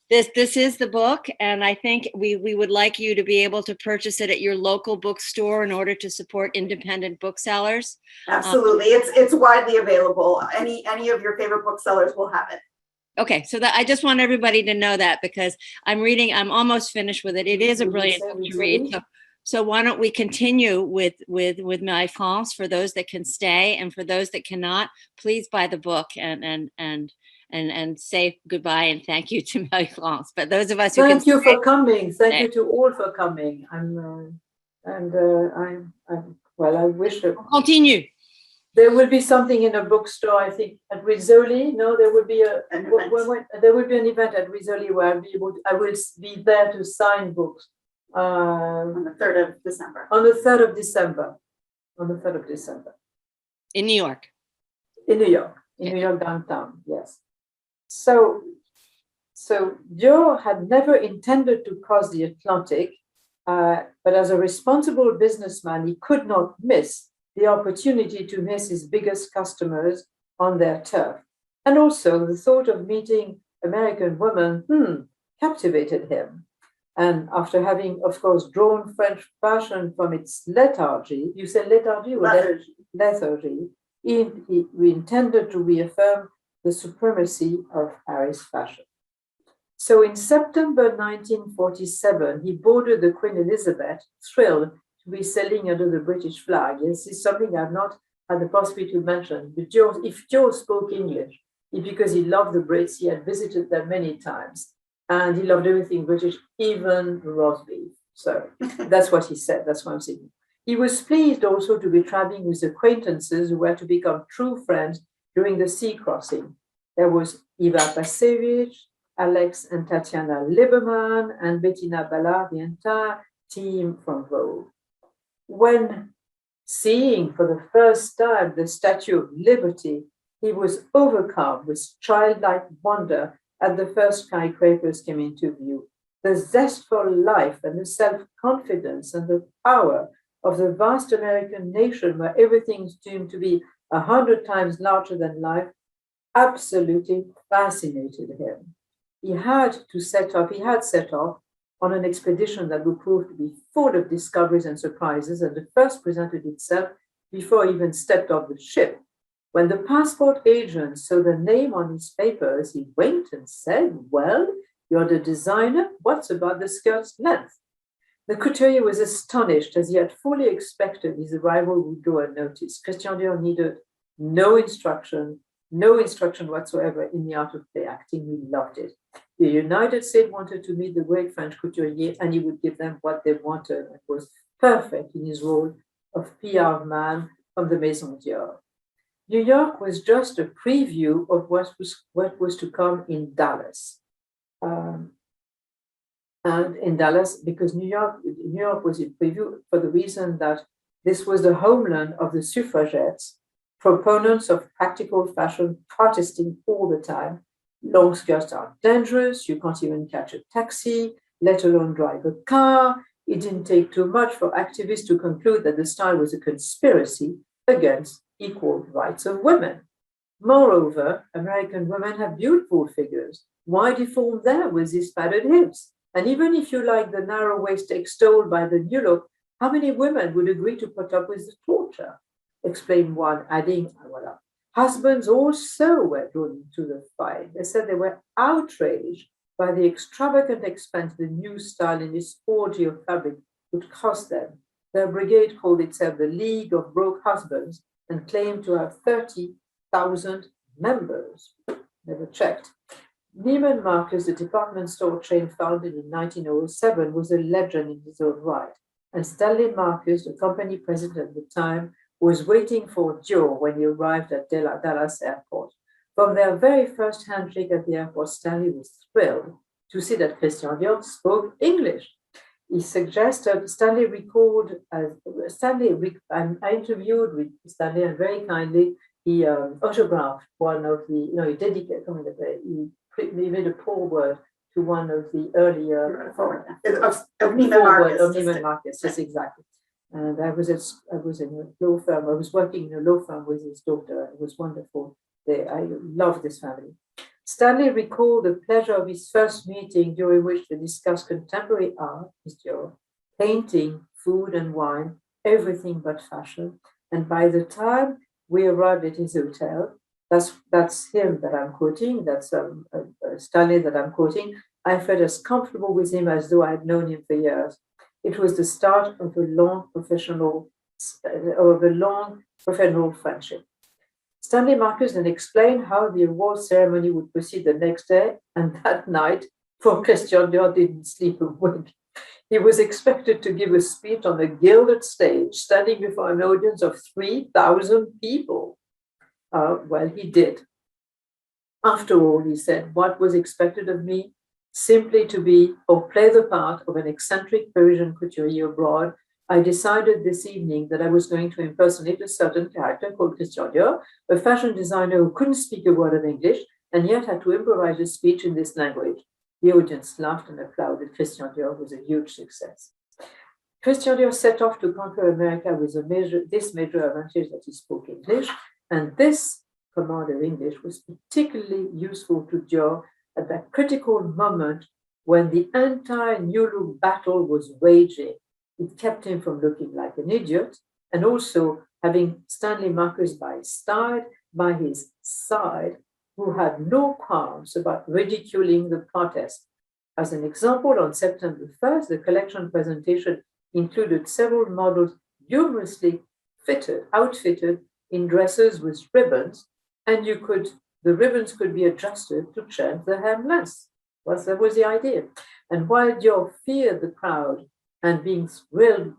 this is the book, and I think we would like you to be able to purchase it at your local bookstore in order to support independent booksellers. Absolutely, it's widely available. Any of your favorite booksellers will have it. Okay, so that I just want everybody to know that, because I'm almost finished with it. It is a brilliant book to read. So why don't we continue with Marie-France for those that can stay, and for those that cannot, please buy the book and say goodbye and thank you to Marie-France. But those of us who thank you stay, for coming. Thank you to all for coming. I wish continue. There will be something in a bookstore, I think, at Rizzoli. No, there will be an event at Rizzoli where I will be there to sign books. On the 3rd of December. On the 3rd of December. In New York. In New York downtown, yes. So Dior had never intended to cross the Atlantic, but as a responsible businessman, he could not miss the opportunity to miss his biggest customers on their turf. And also the thought of meeting American women captivated him. And after having, of course, drawn French fashion from its lethargy, you say lethargy or lethargy, we intended to reaffirm the supremacy of Paris fashion. So in September 1947, he boarded the Queen Elizabeth, thrilled to be sailing under the British flag. Yes, it's something I've not had the possibility to mention. But if Dior spoke English, it's because he loved the Brits. He had visited them many times. And he loved everything British, even roast beef. So that's what he said. That's what I'm saying. He was pleased also to be traveling with acquaintances who were to become true friends during the sea crossing. There was Eva Pasevich, Alex and Tatiana Lieberman, and Bettina Ballard, the entire team from Vogue. When seeing for the first time the Statue of Liberty, he was overcome with childlike wonder as the first skyscrapers came into view. The zest for life and the self-confidence and the power of the vast American nation where everything seemed to be 100 times larger than life absolutely fascinated him. He had set off on an expedition that would prove to be full of discoveries and surprises, and the first presented itself before he even stepped off the ship. When the passport agent saw the name on his papers, he winked and said, "Well, you're the designer, what's about the skirt's length?" The couturier was astonished, as he had fully expected his arrival would go unnoticed. Christian Dior needed no instruction whatsoever in the art of play acting. He loved it. The United States wanted to meet the great French couturier, and he would give them what they wanted, and was perfect in his role of PR man from the Maison Dior. New York was just a preview of what was to come in Dallas. And in Dallas, because New York was in preview for the reason that this was the homeland of the suffragettes, proponents of practical fashion, protesting all the time. Long skirts are dangerous, you can't even catch a taxi, let alone drive a car. It didn't take too much for activists to conclude that the style was a conspiracy against equal rights of women. Moreover, American women have beautiful figures. Why deform them with these padded hips? And even if you like the narrow waist extolled by the new look, how many women would agree to put up with the torture? Explained one, adding, voilà. Husbands also were drawn into the fight. They said they were outraged by the extravagant expense the new style in this orgy of fabric would cost them. Their brigade called itself the League of Broke Husbands and claimed to have 30,000 members. Never checked. Neiman Marcus, the department store chain founded in 1907, was a legend in his own right. And Stanley Marcus, the company president at the time, was waiting for Dior when he arrived at Dallas Airport. From their very first handshake at the airport, Stanley was thrilled to see that Christian Dior spoke English. He suggested, I interviewed with Stanley, and very kindly, he autographed one of the, he dedicated, he made a foreword to one of the earlier of Neiman Marcus, yes, exactly. And I was in a law firm. I was working in a law firm with his daughter. It was wonderful. I love this family. Stanley recalled the pleasure of his first meeting, during which they discussed contemporary art, his Dior, painting, food and wine, everything but fashion. And by the time we arrived at his hotel, that's him that I'm quoting. That's Stanley that I'm quoting. I felt as comfortable with him as though I had known him for years. It was the start of a long professional friendship. Stanley Marcus then explained how the award ceremony would proceed the next day, and that night, poor Christian Dior didn't sleep a wink. He was expected to give a speech on a gilded stage, standing before an audience of 3,000 people. Well, he did. After all, he said, what was expected of me? Simply to be or play the part of an eccentric Parisian couturier abroad. I decided this evening that I was going to impersonate a certain character called Christian Dior, a fashion designer who couldn't speak a word of English and yet had to improvise a speech in this language. The audience laughed and applauded. Christian Dior was a huge success. Christian Dior set off to conquer America with this major advantage that he spoke English, and this command of English was particularly useful to Dior at that critical moment when the anti-New Look battle was raging. It kept him from looking like an idiot, and also having Stanley Marcus by his side, who had no qualms about ridiculing the protest. As an example, on September 1st, the collection presentation included several models humorously outfitted in dresses with ribbons, and the ribbons could be adjusted to change the hem length. Well, that was the idea. And while Dior feared the crowd and being thrilled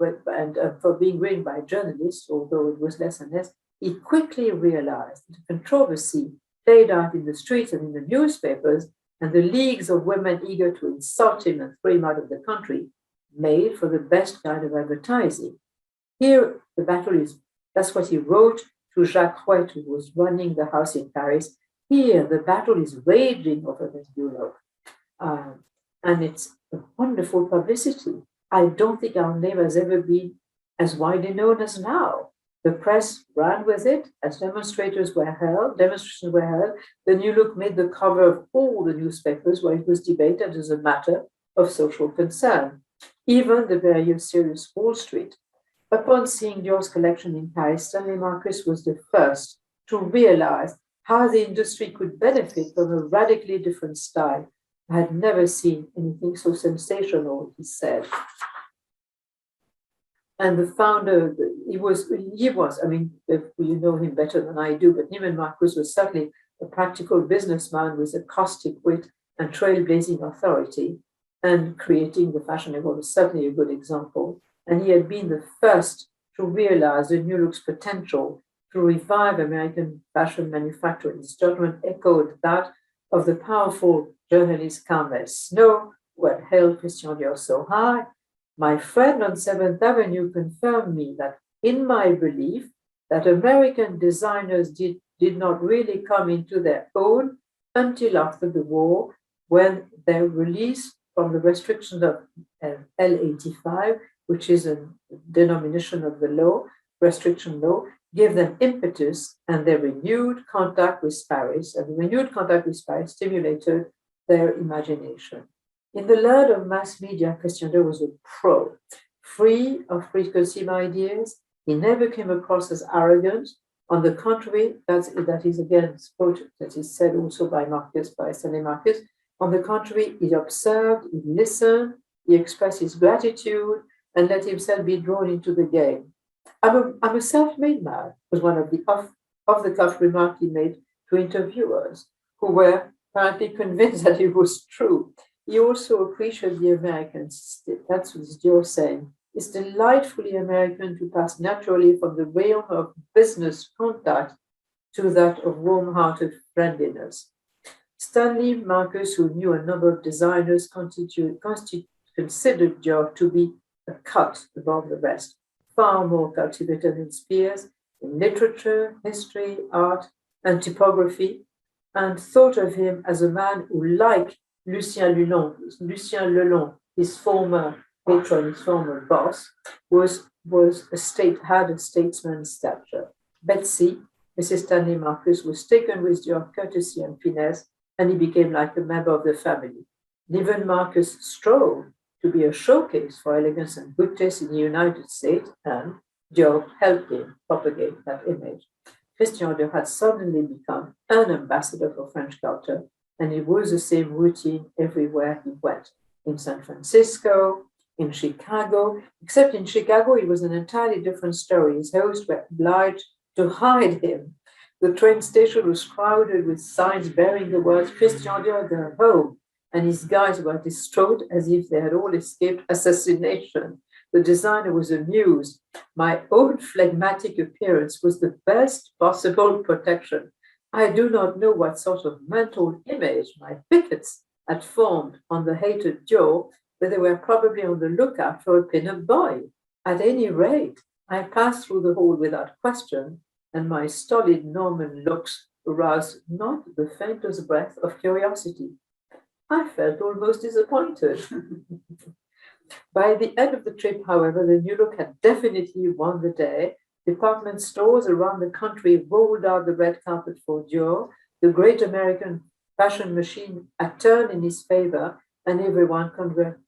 for being written by journalists, although it was less and less, he quickly realized that the controversy played out in the streets and in the newspapers, and the leagues of women eager to insult him and throw him out of the country made for the best kind of advertising. Here, the battle is, that's what he wrote to Jacques Rouet, who was running the house in Paris. Here, the battle is raging over the new look. And it's a wonderful publicity. I don't think our name has ever been as widely known as now. The press ran with it as demonstrations were held. The new look made the cover of all the newspapers where it was debated as a matter of social concern, even the very serious Wall Street. Upon seeing Dior's collection in Paris, Stanley Marcus was the first to realize how the industry could benefit from a radically different style. I had never seen anything so sensational, he said. And the founder, he was, I mean, you know him better than I do, but Neiman Marcus was certainly a practical businessman with a caustic wit and trailblazing authority, and creating the fashion world was certainly a good example. And he had been the first to realize the new look's potential to revive American fashion manufacturing. His judgment echoed that of the powerful journalist Carmel Snow, who had held Christian Dior so high. My friend on 7th Avenue confirmed me that in my belief that American designers did not really come into their own until after the war, when their release from the restrictions of L85, which is a denomination of the law, restriction law, gave them impetus, and their renewed contact with Paris, and the renewed contact with Paris stimulated their imagination. In the land of mass media, Christian Dior was a pro, free of preconceived ideas. He never came across as arrogant. On the contrary, that is again quote that is said also by Stanley Marcus. On the contrary, he observed, he listened, he expressed his gratitude, and let himself be drawn into the game. I'm a self-made man, was one of the off-the-cuff remarks he made to interviewers, who were apparently convinced that it was true. He also appreciated the Americans. That's what Dior saying. It's delightfully American to pass naturally from the realm of business contact to that of warm-hearted friendliness. Stanley Marcus, who knew a number of designers, considered Dior to be a cut above the rest, far more cultivated than Spears in literature, history, art, and typography, and thought of him as a man who, like Lucien Lelon, his former patron, his former boss, had a statesman's stature. Betsy, Mrs. Stanley Marcus, was taken with Dior courtesy and finesse, and he became like a member of the family. Neiman Marcus strove to be a showcase for elegance and good taste in the United States, and Dior helped him propagate that image. Christian Dior had suddenly become an ambassador for French culture, and it was the same routine everywhere he went. In San Francisco, in Chicago, except in Chicago, it was an entirely different story. His hosts were obliged to hide him. The train station was crowded with signs bearing the words Christian Dior, go home, and his guys were distraught as if they had all escaped assassination. The designer was amused. My own phlegmatic appearance was the best possible protection. I do not know what sort of mental image my pickets had formed on the hated Dior, but they were probably on the lookout for a pin-up boy. At any rate, I passed through the hall without question, and my stolid Norman looks aroused not the faintest breath of curiosity. I felt almost disappointed. By the end of the trip, however, the new look had definitely won the day. Department stores around the country rolled out the red carpet for Dior. The great American fashion machine had turned in his favor, and everyone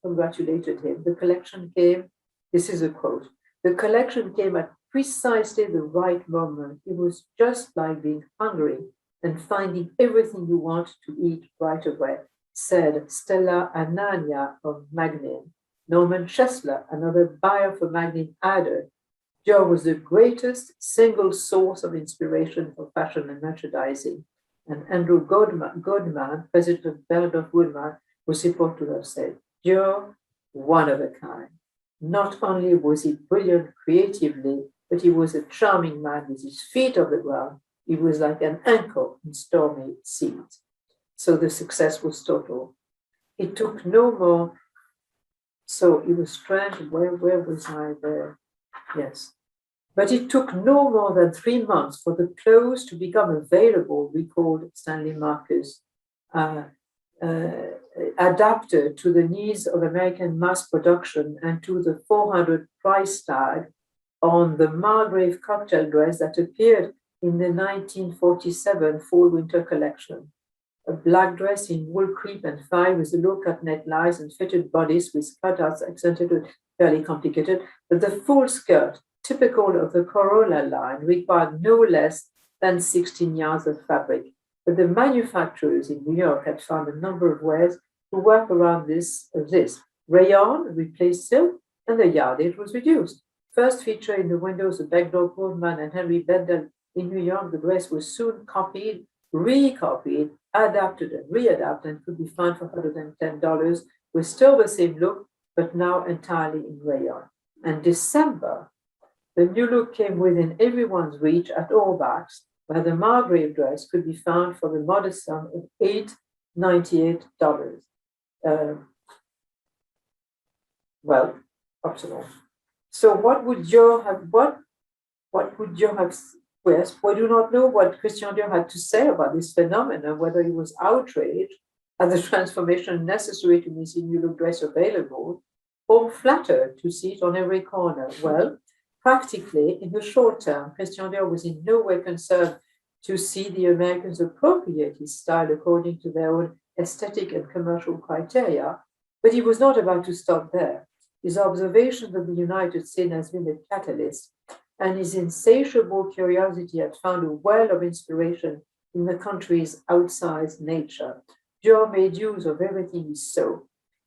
congratulated him. The collection came, this is a quote, the collection came at precisely the right moment. It was just like being hungry and finding everything you want to eat right away, said Stella Anania of Magnin. Norman Chesler, another buyer for Magnin, added, Dior was the greatest single source of inspiration for fashion and merchandising. And Andrew Godman, president of Bergdorf Goodman, was reported to have said, Dior, one of a kind. Not only was he brilliant creatively, but he was a charming man with his feet on the ground. He was like an anchor in stormy seas. So the success was total. It took no more. So it was strange. Where was I there? Yes. But it took no more than 3 months for the clothes to become available, recalled Stanley Marcus, adapted to the needs of American mass production and to the 400 price tag on the Margrave cocktail dress that appeared in the 1947 fall-winter collection. A black dress in wool crepe and fly with a low-cut neckline and fitted bodice with cutouts accented, fairly complicated, but the full skirt, typical of the Corolla line, required no less than 16 yards of fabric. But the manufacturers in New York had found a number of ways to work around this. Rayon replaced silk, and the yardage was reduced. First featured in the windows of Beckdorf Goldman and Henry Bendel in New York, the dress was soon copied, recopied, adapted and readapted, and could be found for $110 with still the same look, but now entirely in rayon. And December, the new look came within everyone's reach at Orbach's, where the Margrave dress could be found for the modest sum of $898. Well, optional. So what would Dior have? What would Dior have? Yes, we do not know what Christian Dior had to say about this phenomenon, whether he was outraged at the transformation necessary to make a new look dress available, or flattered to see it on every corner. Well, practically, in the short term, Christian Dior was in no way concerned to see the Americans appropriate his style according to their own aesthetic and commercial criteria, but he was not about to stop there. His observations of the United States has been a catalyst, and his insatiable curiosity had found a well of inspiration in the country's outsized nature. Dior made use of everything he saw.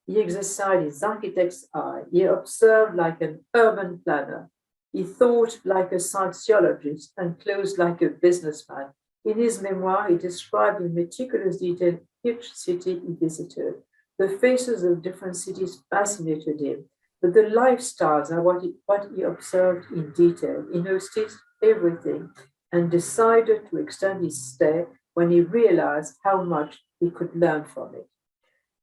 He exercised his architect's eye. He observed like an urban planner. He thought like a sociologist and closed like a businessman. In his memoir, he described in meticulous detail each city he visited. The faces of different cities fascinated him, but the lifestyles are what he observed in detail. He noticed everything and decided to extend his stay when he realized how much he could learn from it.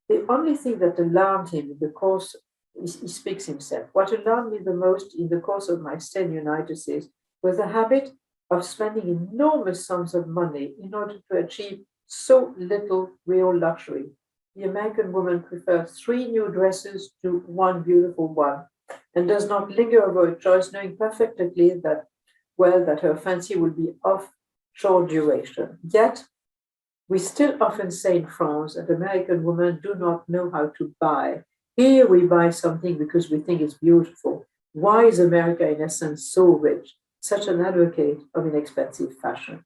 The only thing that alarmed him in the course, he speaks himself, what alarmed me the most in the course of my stay in the United States was the habit of spending enormous sums of money in order to achieve so little real luxury. The American woman prefers 3 new dresses to 1 beautiful one and does not linger over a choice, knowing perfectly that her fancy will be of short duration. Yet, we still often say in France that American women do not know how to buy. Here we buy something because we think it's beautiful. Why is America, in essence, so rich, such an advocate of inexpensive fashion?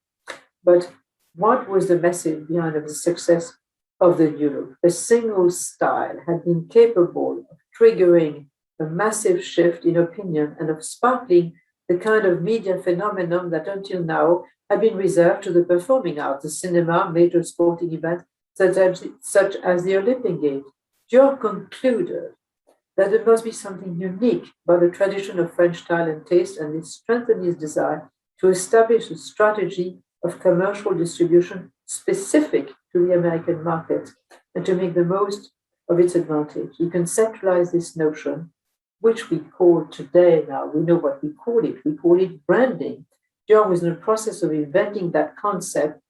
But what was the message behind the success of the new look? A single style had been capable of triggering a massive shift in opinion and of sparkling the kind of media phenomenon that until now had been reserved to the performing arts, the cinema, major sporting events, such as the Olympic Games. Dior concluded that there must be something unique about the tradition of French style and taste, and it strengthened his desire to establish a strategy of commercial distribution specific to the American market and to make the most of its advantage. He conceptualized this notion, which we call today now, we know what we call it branding. Dior was in the process of inventing that concept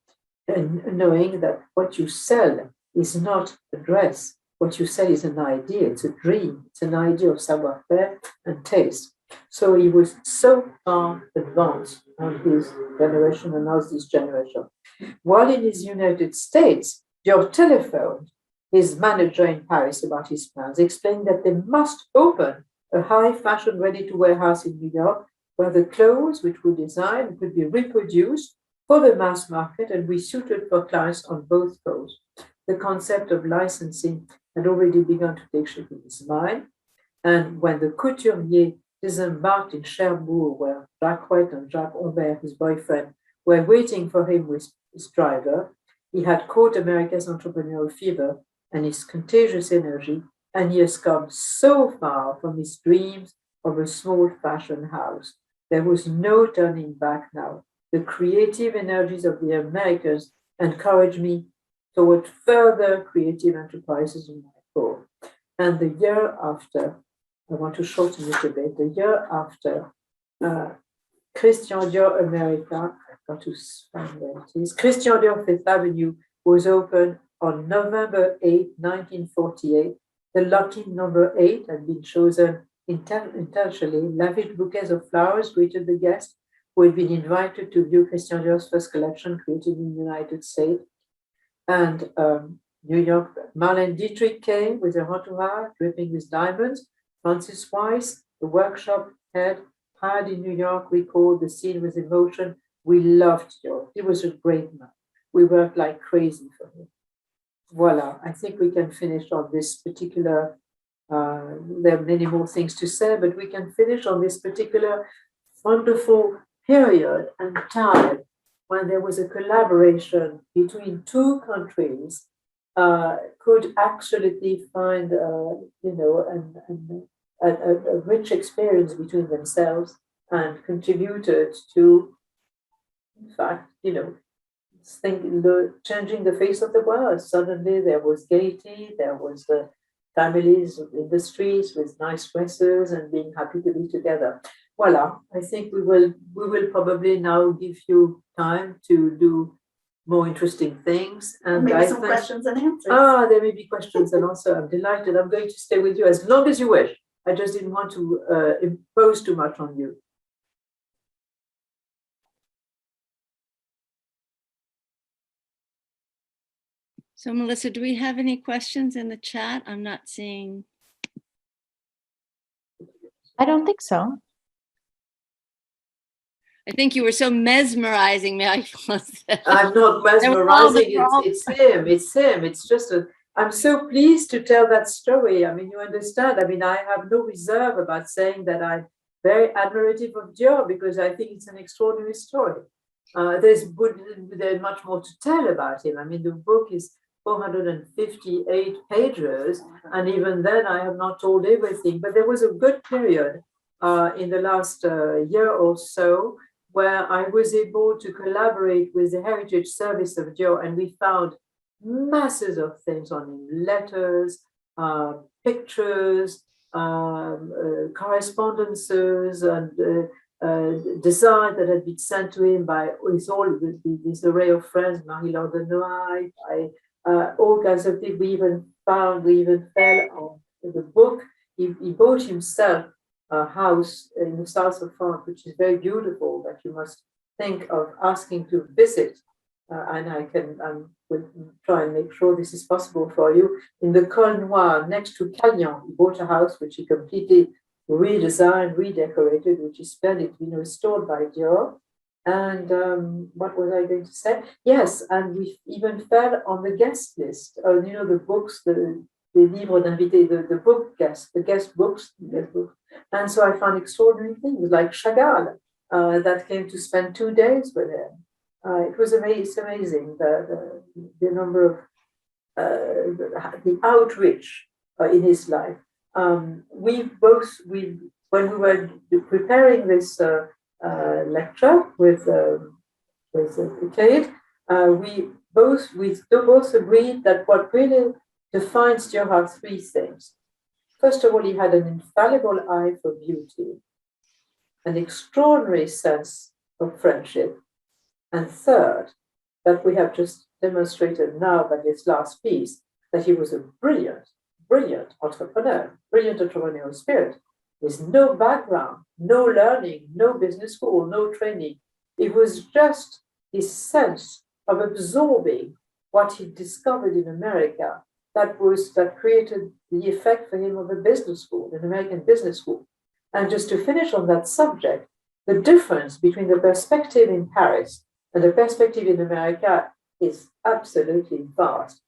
and knowing that what you sell is not a dress. What you sell is an idea, it's a dream, it's an idea of savoir-faire and taste. So he was so far advanced on his generation and now this generation. While in his United States, Dior telephoned his manager in Paris about his plans, explaining that they must open a high fashion ready-to-wear house in New York where the clothes which were designed could be reproduced for the mass market and be suited for clients on both coasts. The concept of licensing had already begun to take shape in his mind, and when the couturier disembarked in Cherbourg, where Jacques White and Jacques Humbert, his boyfriend, were waiting for him with his driver, he had caught America's entrepreneurial fever, and his contagious energy and he has come so far from his dreams of a small fashion house. There was no turning back now. The creative energies of the Americans encouraged me toward further creative enterprises in my core. And the year after, I want to shorten it a bit, the year after, Christian Dior America, I've got to find where it is, Christian Dior Fifth Avenue was opened on November 8, 1948. The lucky number 8 had been chosen intentionally. Lavish bouquets of flowers greeted the guests who had been invited to view Christian Dior's first collection created in the United States. And New York, Marlene Dietrich came with her entourage, dripping with diamonds. Francis Weiss, the workshop head, hired in New York, recalled the scene with emotion. We loved Dior. He was a great man. We worked like crazy for him. Voila, I think we can finish on this particular, there are many more things to say, but we can finish on this particular wonderful period and time when there was a collaboration between two countries, could actually find, a rich experience between themselves and contributed to, in fact, changing the face of the world. Suddenly there was gaiety, there was the families in the streets with nice dresses and being happy to be together. Voila, I think we will probably now give you time to do more interesting things. And maybe some questions and answers. There may be questions and answers. I'm delighted. I'm going to stay with you as long as you wish. I just didn't want to impose too much on you. So Melissa, do we have any questions in the chat? I'm not seeing. I don't think so. I think you were so mesmerizing, Marie-France. I'm not mesmerizing. It's him. It's just I'm so pleased to tell that story. I mean, you understand. I mean, I have no reserve about saying that I'm very admirative of Dior because I think it's an extraordinary story. There's much more to tell about him. I mean, the book is 458 pages, and even then I have not told everything, but there was a good period in the last year or so where I was able to collaborate with the Heritage Service of Dior, and we found masses of things on him, letters, pictures, correspondences, and design that had been sent to him by all this array of friends, Marie-Laure de Noailles, by all kinds of things. We even fell on the book. He bought himself a house in the south of France, which is very beautiful, that you must think of asking to visit. And I will try and make sure this is possible for you. In the Col Noir, next to Cagnan, he bought a house which he completely redesigned, redecorated, which is splendid, restored by Dior. And what was I going to say? Yes, and we even fell on the guest list. The books, the livres d'invités, the guest books. And so I found extraordinary things like Chagall that came to spend 2 days with him. It was amazing the number of the outreach in his life. When we were preparing this lecture with Kate, we both agreed that what really defines Dior are three things. First of all, he had an infallible eye for beauty, an extraordinary sense of friendship, and third, that we have just demonstrated now by this last piece, that he was a brilliant entrepreneurial spirit, with no background, no learning, no business school, no training. It was just his sense of absorbing what he discovered in America that created the effect for him of a business school, an American business school. And just to finish on that subject, the difference between the perspective in Paris and the perspective in America is absolutely vast.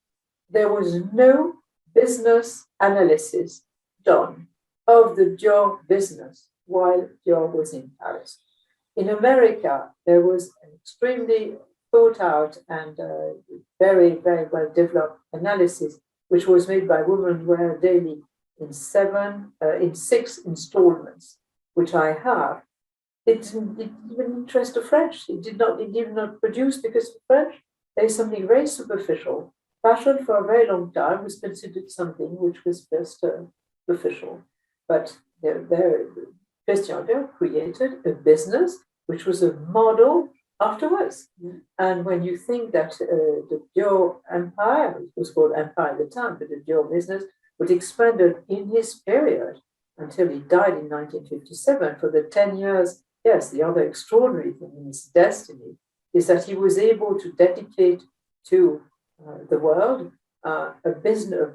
There was no business analysis done of the Dior business while Dior was in Paris. In America, there was an extremely thought out and very, very well developed analysis, which was made by women who were daily in 6 installments, which I have. It didn't interest the French. It did not produce because of the French. There's something very superficial. Fashion for a very long time was considered something which was just superficial. But Christian Dior created a business which was a model afterwards. And when you think that the Dior empire, it was called empire at the time, but the Dior business was expanded in his period until he died in 1957 for the 10 years. Yes, the other extraordinary thing in his destiny is that he was able to dedicate to the world a business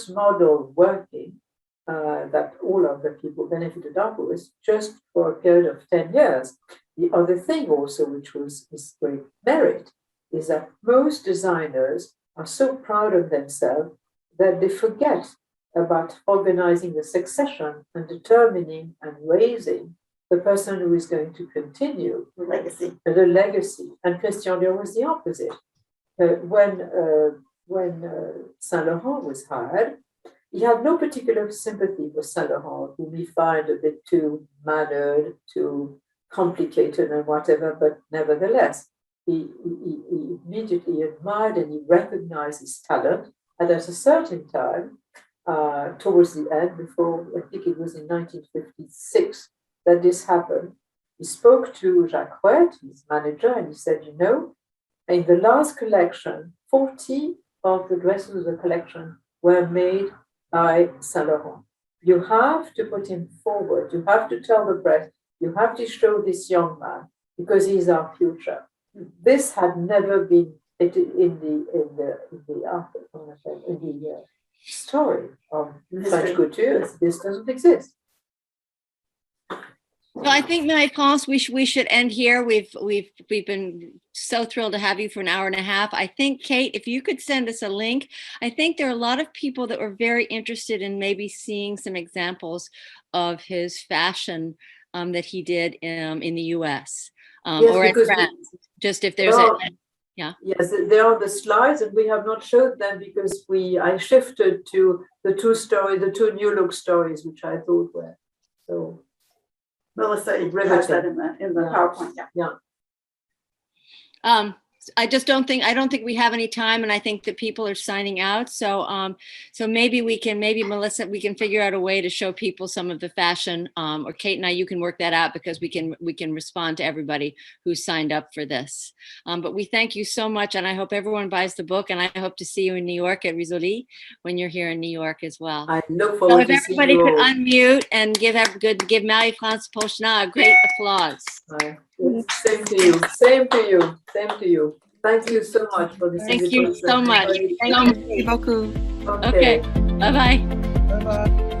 model working that all of the people benefited afterwards just for a period of 10 years. The other thing also, which was his great merit, is that most designers are so proud of themselves that they forget about organizing the succession and determining and raising the person who is going to continue the legacy. And Christian Dior was the opposite. When Saint Laurent was hired, he had no particular sympathy for Saint Laurent, whom he found a bit too mannered, too complicated and whatever, but nevertheless, he immediately admired and he recognized his talent. And at a certain time, towards the end, before, I think it was in 1956 that this happened, he spoke to Jacques Rouet, his manager, and he said, you know, in the last collection, 40 of the dresses of the collection were made by Saint Laurent. You have to put him forward. You have to tell the press. You have to show this young man because he's our future. This had never been in the story of French couture. This doesn't exist. So I think, Marie-France, we should end here. We've been so thrilled to have you for an hour and a half. I think, Kate, if you could send us a link. I think there are a lot of people that were very interested in maybe seeing some examples of his fashion that he did in the U.S. Yes, or in France. Just if there's yeah. Yes, they're on the slides, and we have not showed them because I shifted to the two new look stories, which I thought were so. Melissa has that in the PowerPoint. Yeah. I don't think we have any time, and I think that people are signing out. So maybe Melissa, we can figure out a way to show people some of the fashion, or Kate and I, you can work that out because we can respond to everybody who's signed up for this. But we thank you so much, and I hope everyone buys the book, and I hope to see you in New York at Risoli when you're here in New York as well. I look forward to seeing you. If everybody could unmute and give Marie-France Pochna a great applause. Same to you. Same to you. Same to you. Thank you so much for this. Thank you so much. Merci beaucoup. Okay. Bye-bye. Bye-bye.